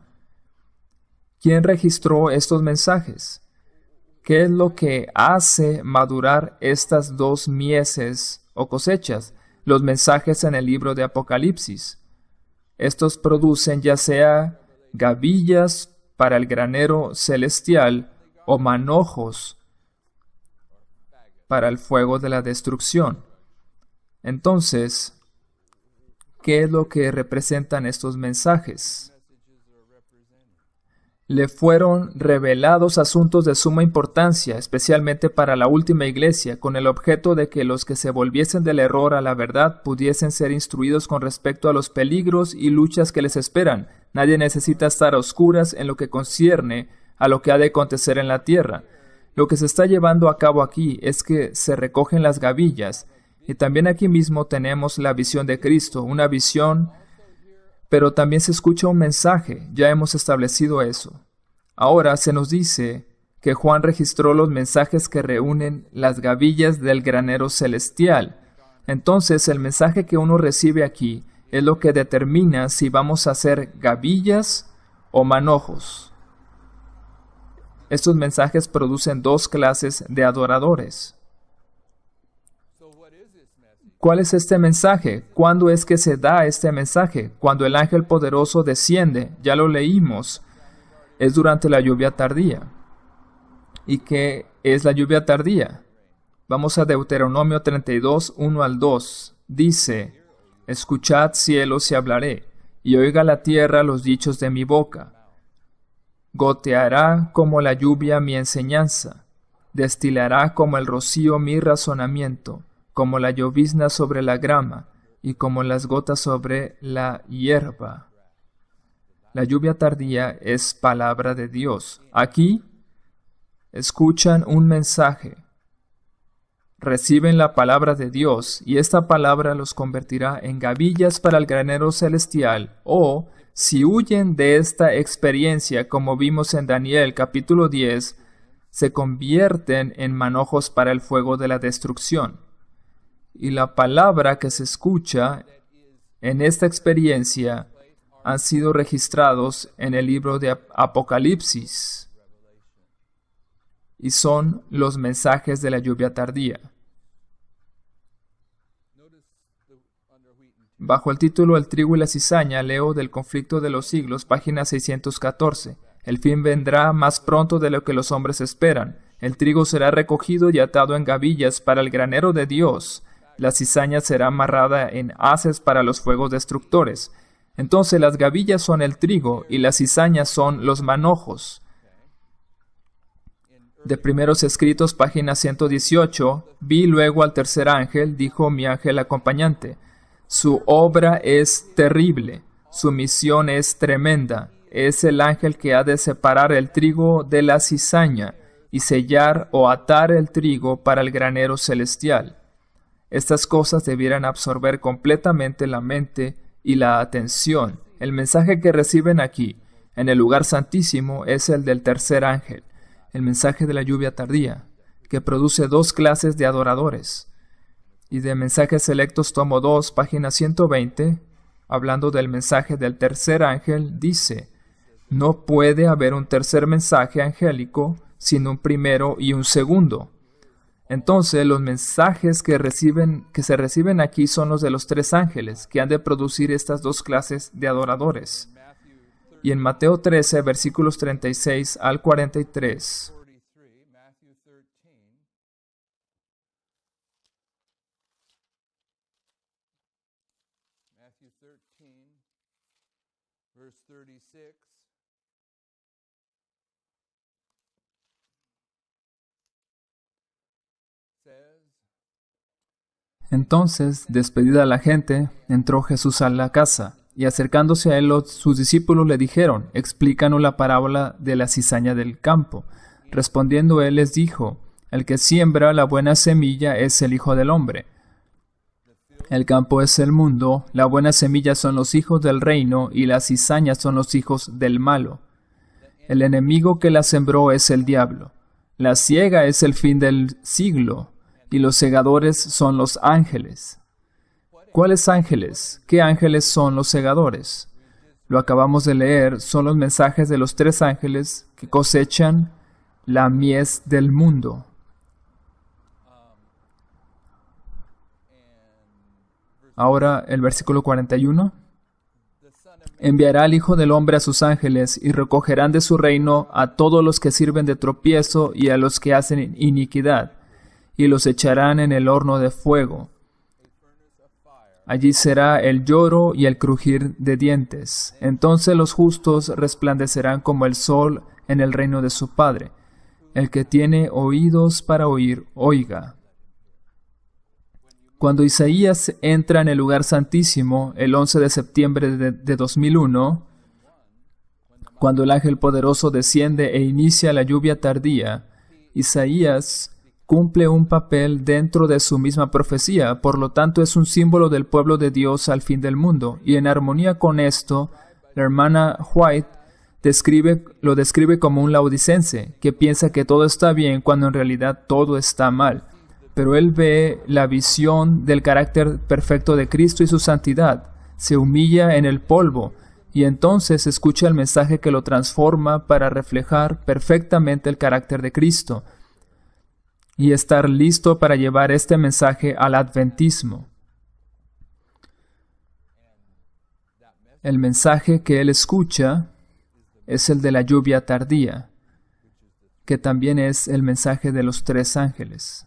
¿Quién registró estos mensajes? ¿Qué es lo que hace madurar estas dos mieses o cosechas? Los mensajes en el libro de Apocalipsis. Estos producen ya sea gavillas para el granero celestial o manojos para el fuego de la destrucción. Entonces, ¿qué es lo que representan estos mensajes? Le fueron revelados asuntos de suma importancia, especialmente para la última iglesia, con el objeto de que los que se volviesen del error a la verdad pudiesen ser instruidos con respecto a los peligros y luchas que les esperan. Nadie necesita estar a oscuras en lo que concierne a lo que ha de acontecer en la tierra. Lo que se está llevando a cabo aquí es que se recogen las gavillas, y también aquí mismo tenemos la visión de Cristo, una visión, pero también se escucha un mensaje. Ya hemos establecido eso. Ahora se nos dice que Juan registró los mensajes que reúnen las gavillas del granero celestial. Entonces, el mensaje que uno recibe aquí es lo que determina si vamos a hacer gavillas o manojos. Estos mensajes producen dos clases de adoradores. ¿Cuál es este mensaje? ¿Cuándo es que se da este mensaje? Cuando el ángel poderoso desciende. Ya lo leímos. Es durante la lluvia tardía. ¿Y qué es la lluvia tardía? Vamos a Deuteronomio 32, 1 al 2. Dice: Escuchad, cielos, y hablaré, y oiga la tierra los dichos de mi boca. Goteará como la lluvia mi enseñanza, destilará como el rocío mi razonamiento, como la llovizna sobre la grama, y como las gotas sobre la hierba. La lluvia tardía es palabra de Dios. Aquí escuchan un mensaje, reciben la palabra de Dios, y esta palabra los convertirá en gavillas para el granero celestial, o, si huyen de esta experiencia, como vimos en Daniel capítulo 10, se convierten en manojos para el fuego de la destrucción. Y la palabra que se escucha en esta experiencia han sido registrados en el libro de Apocalipsis y son los mensajes de la lluvia tardía. Bajo el título El trigo y la cizaña, leo del conflicto de los siglos, página 614. El fin vendrá más pronto de lo que los hombres esperan. El trigo será recogido y atado en gavillas para el granero de Dios. La cizaña será amarrada en haces para los fuegos destructores. Entonces las gavillas son el trigo y las cizañas son los manojos. De Primeros Escritos, página 118, vi luego al tercer ángel, dijo mi ángel acompañante. Su obra es terrible, su misión es tremenda. Es el ángel que ha de separar el trigo de la cizaña y sellar o atar el trigo para el granero celestial. Estas cosas debieran absorber completamente la mente y la atención. El mensaje que reciben aquí, en el lugar santísimo, es el del tercer ángel, el mensaje de la lluvia tardía, que produce dos clases de adoradores. Y de Mensajes Selectos, tomo 2, página 120, hablando del mensaje del tercer ángel, dice: no puede haber un tercer mensaje angélico sin un primero y un segundo. Entonces, los mensajes que se reciben aquí son los de los tres ángeles, que han de producir estas dos clases de adoradores. Y en Mateo 13, versículos 36 al 43. Entonces, despedida la gente, entró Jesús a la casa, y acercándose a él sus discípulos le dijeron: explícanos la parábola de la cizaña del campo. Respondiendo él les dijo: el que siembra la buena semilla es el Hijo del Hombre. El campo es el mundo, la buena semilla son los hijos del reino y las cizañas son los hijos del malo. El enemigo que la sembró es el diablo. La siega es el fin del siglo y los segadores son los ángeles. ¿Cuáles ángeles? ¿Qué ángeles son los segadores? Lo acabamos de leer, son los mensajes de los 3 ángeles que cosechan la mies del mundo. Ahora el versículo 41. Enviará al Hijo del Hombre a sus ángeles y recogerán de su reino a todos los que sirven de tropiezo y a los que hacen iniquidad, y los echarán en el horno de fuego. Allí será el lloro y el crujir de dientes. Entonces los justos resplandecerán como el sol en el reino de su Padre. El que tiene oídos para oír, oiga. Cuando Isaías entra en el lugar santísimo, el 11 de septiembre de 2001, cuando el ángel poderoso desciende e inicia la lluvia tardía, Isaías cumple un papel dentro de su misma profecía, por lo tanto es un símbolo del pueblo de Dios al fin del mundo. Y en armonía con esto, la hermana White lo describe como un laodicense, que piensa que todo está bien cuando en realidad todo está mal. Pero él ve la visión del carácter perfecto de Cristo y su santidad, se humilla en el polvo, y entonces escucha el mensaje que lo transforma para reflejar perfectamente el carácter de Cristo, y estar listo para llevar este mensaje al adventismo. El mensaje que él escucha es el de la lluvia tardía, que también es el mensaje de los 3 ángeles.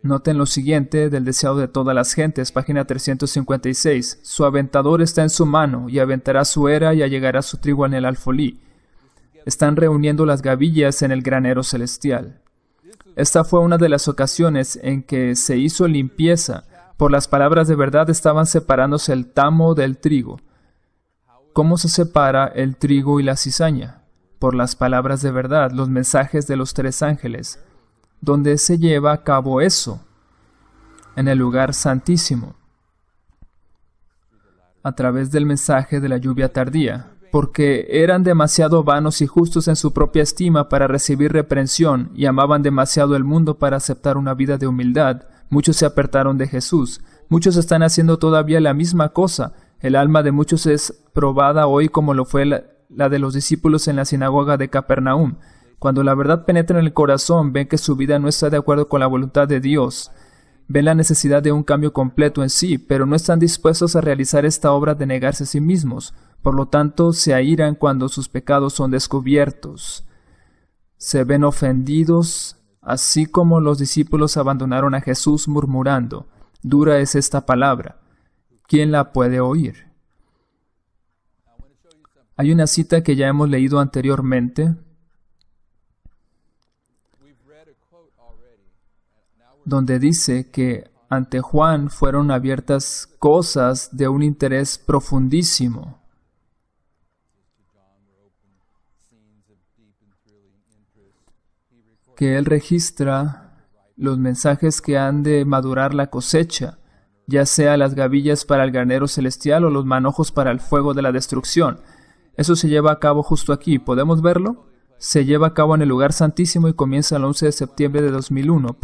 Noten lo siguiente del deseado de todas las gentes, página 356. Su aventador está en su mano, y aventará su era y allegará su trigo en el alfolí. Están reuniendo las gavillas en el granero celestial. Esta fue una de las ocasiones en que se hizo limpieza. Por las palabras de verdad estaban separándose el tamo del trigo. ¿Cómo se separa el trigo y la cizaña? Por las palabras de verdad, los mensajes de los 3 ángeles. Donde se lleva a cabo eso, en el lugar santísimo, a través del mensaje de la lluvia tardía, porque eran demasiado vanos y justos en su propia estima para recibir reprensión y amaban demasiado el mundo para aceptar una vida de humildad. Muchos se apartaron de Jesús. Muchos están haciendo todavía la misma cosa. El alma de muchos es probada hoy como lo fue la de los discípulos en la sinagoga de Capernaum. Cuando la verdad penetra en el corazón, ven que su vida no está de acuerdo con la voluntad de Dios. Ven la necesidad de un cambio completo en sí, pero no están dispuestos a realizar esta obra de negarse a sí mismos. Por lo tanto, se airan cuando sus pecados son descubiertos. Se ven ofendidos, así como los discípulos abandonaron a Jesús murmurando: «Dura es esta palabra. ¿Quién la puede oír?». Hay una cita que ya hemos leído anteriormente, donde dice que ante Juan fueron abiertas cosas de un interés profundísimo. Que él registra los mensajes que han de madurar la cosecha, ya sea las gavillas para el granero celestial o los manojos para el fuego de la destrucción. Eso se lleva a cabo justo aquí. ¿Podemos verlo? Se lleva a cabo en el lugar santísimo y comienza el 11 de septiembre de 2001,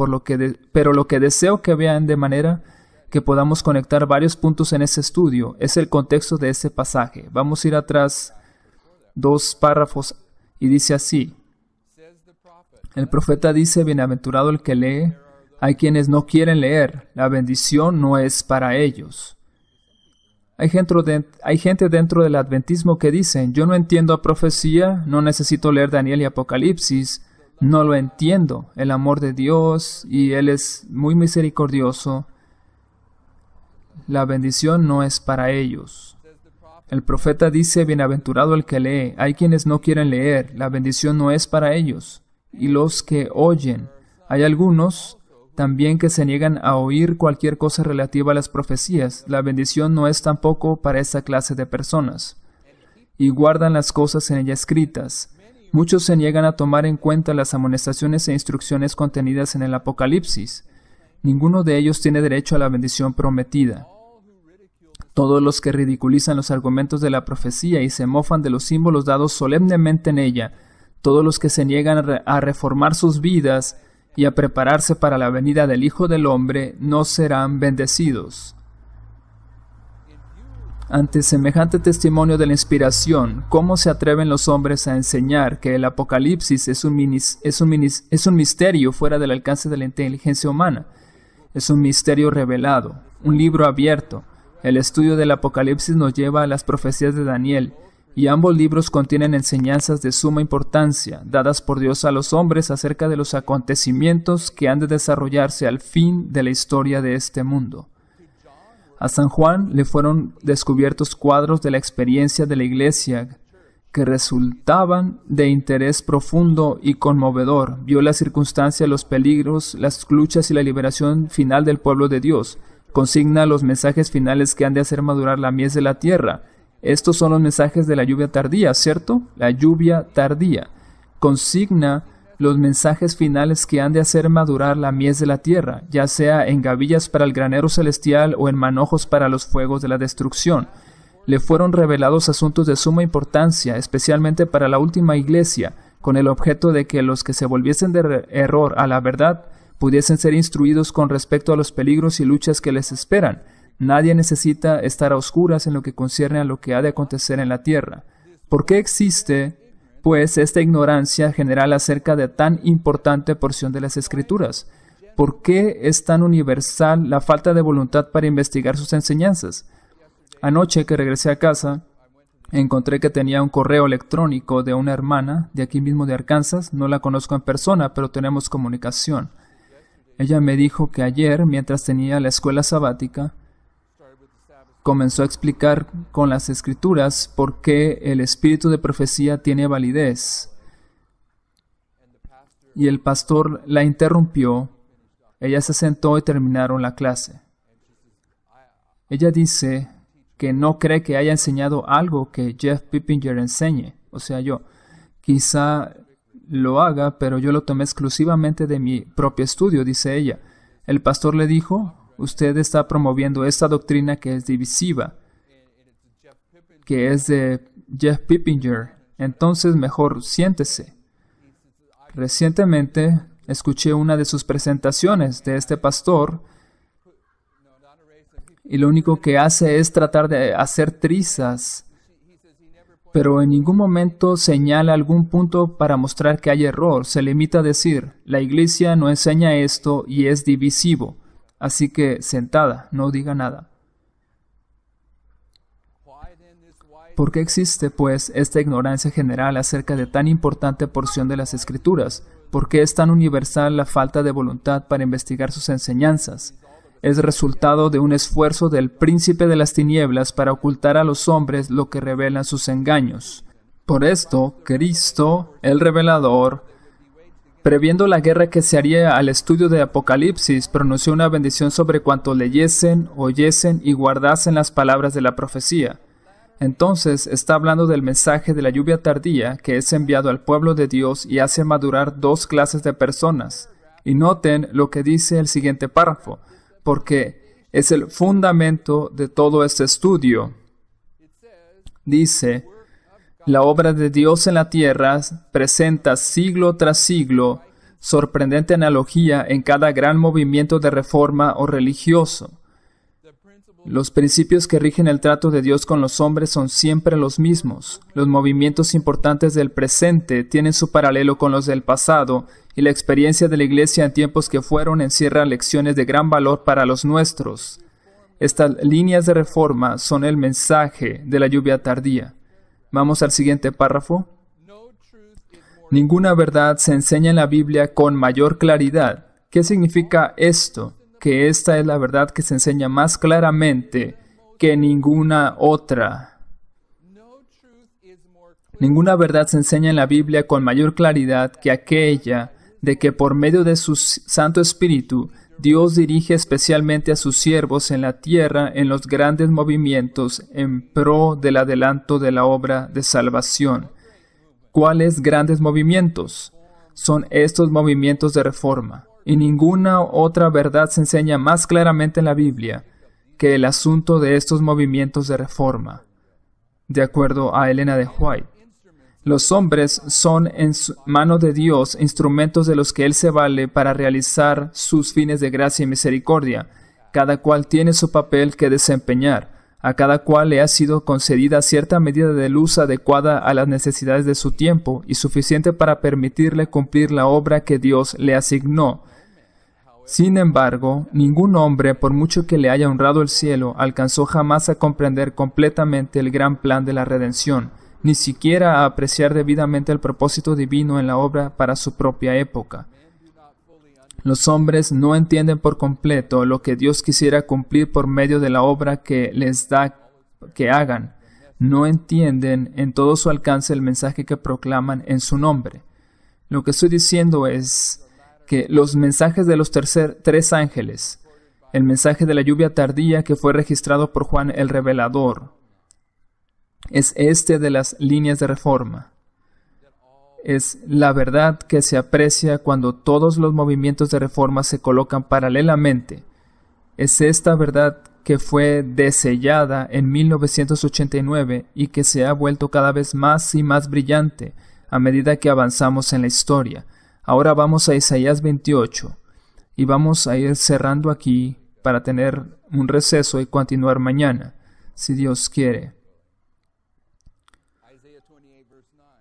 pero lo que deseo que vean de manera que podamos conectar varios puntos en ese estudio es el contexto de ese pasaje. Vamos a ir atrás 2 párrafos y dice así. El profeta dice: «Bienaventurado el que lee, hay quienes no quieren leer, la bendición no es para ellos». Hay gente dentro del adventismo que dicen: «Yo no entiendo profecía, no necesito leer Daniel y Apocalipsis, no lo entiendo, el amor de Dios y Él es muy misericordioso. La bendición no es para ellos». El profeta dice: «Bienaventurado el que lee, hay quienes no quieren leer, la bendición no es para ellos». Y los que oyen, hay algunos también que se niegan a oír cualquier cosa relativa a las profecías. La bendición no es tampoco para esa clase de personas. Y guardan las cosas en ella escritas. Muchos se niegan a tomar en cuenta las amonestaciones e instrucciones contenidas en el Apocalipsis. Ninguno de ellos tiene derecho a la bendición prometida. Todos los que ridiculizan los argumentos de la profecía y se mofan de los símbolos dados solemnemente en ella, todos los que se niegan a reformar sus vidas y a prepararse para la venida del Hijo del Hombre, no serán bendecidos. Ante semejante testimonio de la inspiración, ¿cómo se atreven los hombres a enseñar que el Apocalipsis es un misterio fuera del alcance de la inteligencia humana? Es un misterio revelado, un libro abierto. El estudio del Apocalipsis nos lleva a las profecías de Daniel, y ambos libros contienen enseñanzas de suma importancia, dadas por Dios a los hombres acerca de los acontecimientos que han de desarrollarse al fin de la historia de este mundo. A San Juan le fueron descubiertos cuadros de la experiencia de la Iglesia que resultaban de interés profundo y conmovedor. Vio la circunstancia, los peligros, las luchas y la liberación final del pueblo de Dios. Consigna los mensajes finales que han de hacer madurar la mies de la tierra. Estos son los mensajes de la lluvia tardía, ¿cierto? La lluvia tardía. Consigna los mensajes finales que han de hacer madurar la mies de la tierra, ya sea en gavillas para el granero celestial o en manojos para los fuegos de la destrucción. Le fueron revelados asuntos de suma importancia, especialmente para la última iglesia, con el objeto de que los que se volviesen de error a la verdad pudiesen ser instruidos con respecto a los peligros y luchas que les esperan. Nadie necesita estar a oscuras en lo que concierne a lo que ha de acontecer en la tierra. ¿Por qué existe, pues, esta ignorancia general acerca de tan importante porción de las Escrituras? ¿Por qué es tan universal la falta de voluntad para investigar sus enseñanzas? Anoche que regresé a casa, encontré que tenía un correo electrónico de una hermana de aquí mismo de Arkansas. No la conozco en persona, pero tenemos comunicación. Ella me dijo que ayer, mientras tenía la escuela sabática, comenzó a explicar con las Escrituras por qué el espíritu de profecía tiene validez. Y el pastor la interrumpió. Ella se sentó y terminaron la clase. Ella dice que no cree que haya enseñado algo que Jeff Pippinger enseñe. O sea, yo quizá lo haga, pero yo lo tomé exclusivamente de mi propio estudio, dice ella. El pastor le dijo: usted está promoviendo esta doctrina que es divisiva, que es de Jeff Pippinger. Entonces mejor siéntese. Recientemente escuché una de sus presentaciones de este pastor y lo único que hace es tratar de hacer trizas, pero en ningún momento señala algún punto para mostrar que hay error. Se limita a decir: la iglesia no enseña esto y es divisivo. Así que, sentada, no diga nada. ¿Por qué existe, pues, esta ignorancia general acerca de tan importante porción de las Escrituras? ¿Por qué es tan universal la falta de voluntad para investigar sus enseñanzas? Es resultado de un esfuerzo del príncipe de las tinieblas para ocultar a los hombres lo que revelan sus engaños. Por esto, Cristo, el revelador, previendo la guerra que se haría al estudio de Apocalipsis, pronunció una bendición sobre cuantos leyesen, oyesen y guardasen las palabras de la profecía. Entonces está hablando del mensaje de la lluvia tardía que es enviado al pueblo de Dios y hace madurar dos clases de personas. Y noten lo que dice el siguiente párrafo, porque es el fundamento de todo este estudio. Dice: la obra de Dios en la tierra presenta siglo tras siglo sorprendente analogía en cada gran movimiento de reforma o religioso. Los principios que rigen el trato de Dios con los hombres son siempre los mismos. Los movimientos importantes del presente tienen su paralelo con los del pasado, y la experiencia de la Iglesia en tiempos que fueron encierra lecciones de gran valor para los nuestros. Estas líneas de reforma son el mensaje de la lluvia tardía. Vamos al siguiente párrafo. Ninguna verdad se enseña en la Biblia con mayor claridad. ¿Qué significa esto? Que esta es la verdad que se enseña más claramente que ninguna otra. Ninguna verdad se enseña en la Biblia con mayor claridad que aquella de que por medio de su Santo Espíritu, Dios dirige especialmente a sus siervos en la tierra en los grandes movimientos en pro del adelanto de la obra de salvación. ¿Cuáles grandes movimientos? Son estos movimientos de reforma. Y ninguna otra verdad se enseña más claramente en la Biblia que el asunto de estos movimientos de reforma. De acuerdo a Elena de White, los hombres son en mano de Dios instrumentos de los que Él se vale para realizar sus fines de gracia y misericordia. Cada cual tiene su papel que desempeñar. A cada cual le ha sido concedida cierta medida de luz adecuada a las necesidades de su tiempo y suficiente para permitirle cumplir la obra que Dios le asignó. Sin embargo, ningún hombre, por mucho que le haya honrado el cielo, alcanzó jamás a comprender completamente el gran plan de la redención, ni siquiera a apreciar debidamente el propósito divino en la obra para su propia época. Los hombres no entienden por completo lo que Dios quisiera cumplir por medio de la obra que les da que hagan. No entienden en todo su alcance el mensaje que proclaman en su nombre. Lo que estoy diciendo es que los mensajes de los tres ángeles, el mensaje de la lluvia tardía que fue registrado por Juan el Revelador, es este de las líneas de reforma. Es la verdad que se aprecia cuando todos los movimientos de reforma se colocan paralelamente. Es esta verdad que fue desellada en 1989 y que se ha vuelto cada vez más y más brillante a medida que avanzamos en la historia. Ahora vamos a Isaías 28 y vamos a ir cerrando aquí para tener un receso y continuar mañana, si Dios quiere.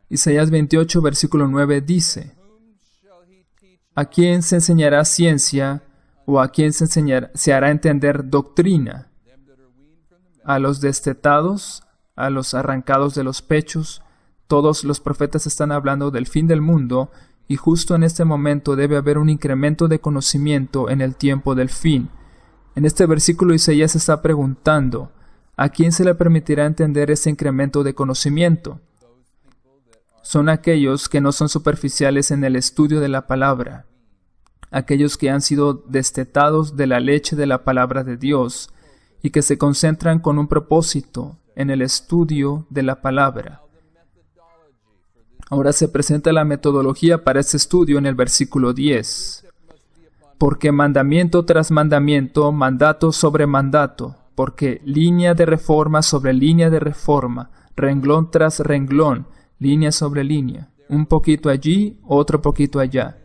Isaías 28, versículo 9 dice: ¿A quién se enseñará ciencia o a quién se hará entender doctrina? ¿A los destetados? ¿A los arrancados de los pechos? Todos los profetas están hablando del fin del mundo. Y justo en este momento debe haber un incremento de conocimiento en el tiempo del fin. En este versículo Isaías está preguntando, ¿a quién se le permitirá entender ese incremento de conocimiento? Son aquellos que no son superficiales en el estudio de la palabra, aquellos que han sido destetados de la leche de la palabra de Dios y que se concentran con un propósito en el estudio de la palabra. Ahora se presenta la metodología para este estudio en el versículo 10. Porque mandamiento tras mandamiento, mandato sobre mandato, porque línea de reforma sobre línea de reforma, renglón tras renglón, línea sobre línea, un poquito allí, otro poquito allá.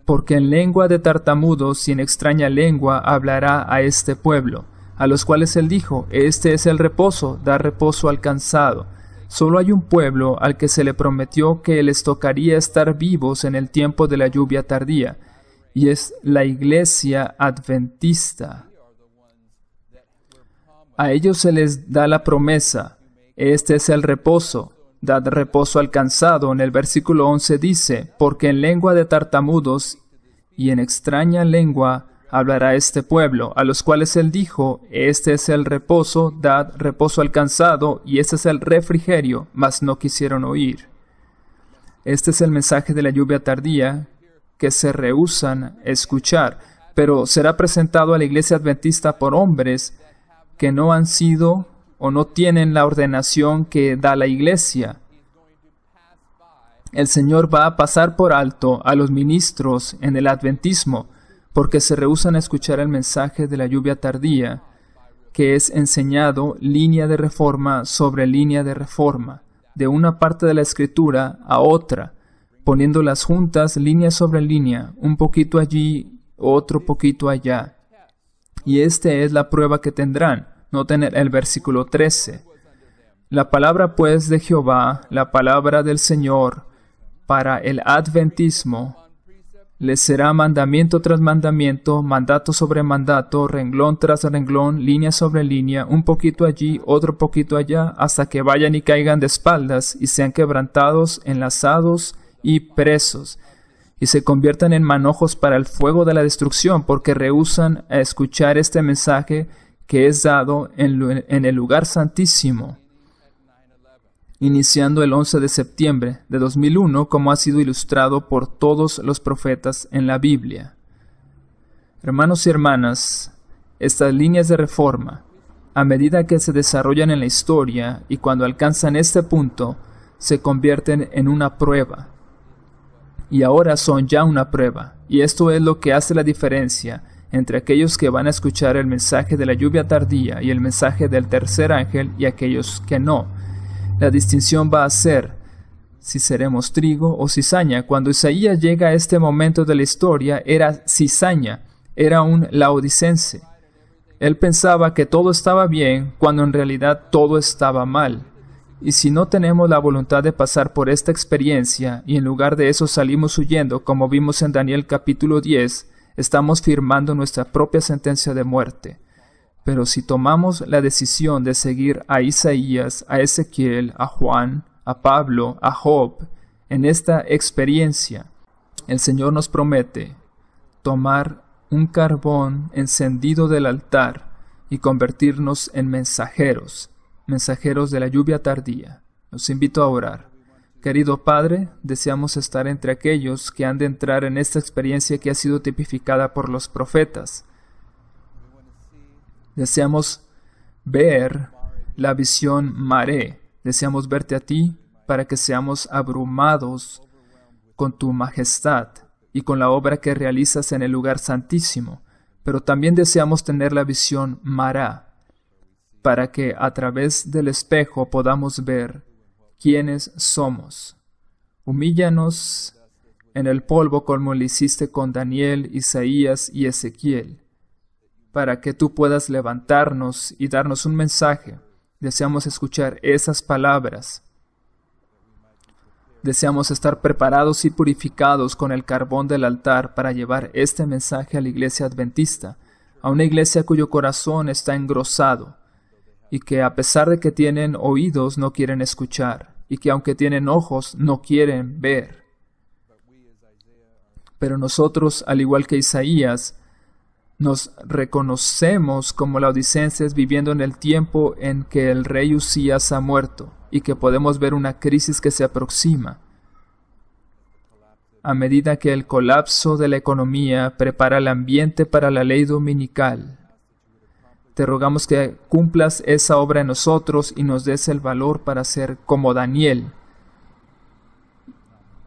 Porque en lengua de tartamudos y en extraña lengua hablará a este pueblo, a los cuales él dijo, este es el reposo, da reposo al cansado. Solo hay un pueblo al que se le prometió que les tocaría estar vivos en el tiempo de la lluvia tardía, y es la iglesia adventista. A ellos se les da la promesa, este es el reposo, dad reposo al cansado. En el versículo 11 dice, porque en lengua de tartamudos y en extraña lengua hablará este pueblo, a los cuales él dijo, este es el reposo, dad reposo al cansado, y este es el refrigerio, mas no quisieron oír. Este es el mensaje de la lluvia tardía que se rehúsan a escuchar, pero será presentado a la iglesia adventista por hombres que no han sido o no tienen la ordenación que da la iglesia. El Señor va a pasar por alto a los ministros en el adventismo, porque se rehúsan a escuchar el mensaje de la lluvia tardía, que es enseñado línea de reforma sobre línea de reforma, de una parte de la Escritura a otra, poniéndolas juntas línea sobre línea, un poquito allí, otro poquito allá. Y esta es la prueba que tendrán. Noten el versículo 13. La palabra pues de Jehová, la palabra del Señor, para el adventismo, les será mandamiento tras mandamiento, mandato sobre mandato, renglón tras renglón, línea sobre línea, un poquito allí, otro poquito allá, hasta que vayan y caigan de espaldas y sean quebrantados, enlazados y presos, y se conviertan en manojos para el fuego de la destrucción, porque rehúsan a escuchar este mensaje que es dado en el lugar santísimo, iniciando el 11 de septiembre de 2001, como ha sido ilustrado por todos los profetas en la Biblia. Hermanos y hermanas, estas líneas de reforma, a medida que se desarrollan en la historia y cuando alcanzan este punto, se convierten en una prueba. y ahora son ya una prueba. Y esto es lo que hace la diferencia entre aquellos que van a escuchar el mensaje de la lluvia tardía y el mensaje del tercer ángel y aquellos que no. La distinción va a ser si seremos trigo o cizaña. Cuando Isaías llega a este momento de la historia, era cizaña, era un laodicense. Él pensaba que todo estaba bien cuando en realidad todo estaba mal. Y si no tenemos la voluntad de pasar por esta experiencia y en lugar de eso salimos huyendo, como vimos en Daniel capítulo 10, estamos firmando nuestra propia sentencia de muerte. Pero si tomamos la decisión de seguir a Isaías, a Ezequiel, a Juan, a Pablo, a Job, en esta experiencia, el Señor nos promete tomar un carbón encendido del altar y convertirnos en mensajeros de la lluvia tardía. Los invito a orar. Querido Padre, deseamos estar entre aquellos que han de entrar en esta experiencia que ha sido tipificada por los profetas. Deseamos ver la visión Maré. Deseamos verte a ti para que seamos abrumados con tu majestad y con la obra que realizas en el lugar santísimo. Pero también deseamos tener la visión Mará, para que a través del espejo podamos ver quiénes somos. Humíllanos en el polvo como lo hiciste con Daniel, Isaías y Ezequiel, para que tú puedas levantarnos y darnos un mensaje. Deseamos escuchar esas palabras. Deseamos estar preparados y purificados con el carbón del altar para llevar este mensaje a la iglesia adventista, a una iglesia cuyo corazón está engrosado, y que a pesar de que tienen oídos no quieren escuchar, y que aunque tienen ojos no quieren ver. Pero nosotros, al igual que Isaías, nos reconocemos como laodicenses viviendo en el tiempo en que el rey Usías ha muerto y que podemos ver una crisis que se aproxima. A medida que el colapso de la economía prepara el ambiente para la ley dominical, te rogamos que cumplas esa obra en nosotros y nos des el valor para ser como Daniel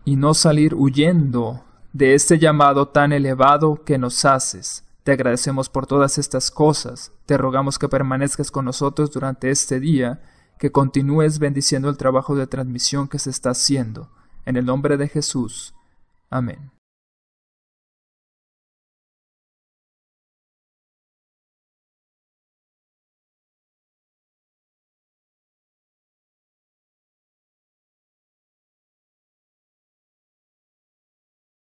y no salir huyendo de este llamado tan elevado que nos haces. Te agradecemos por todas estas cosas. Te rogamos que permanezcas con nosotros durante este día, que continúes bendiciendo el trabajo de transmisión que se está haciendo. En el nombre de Jesús. Amén.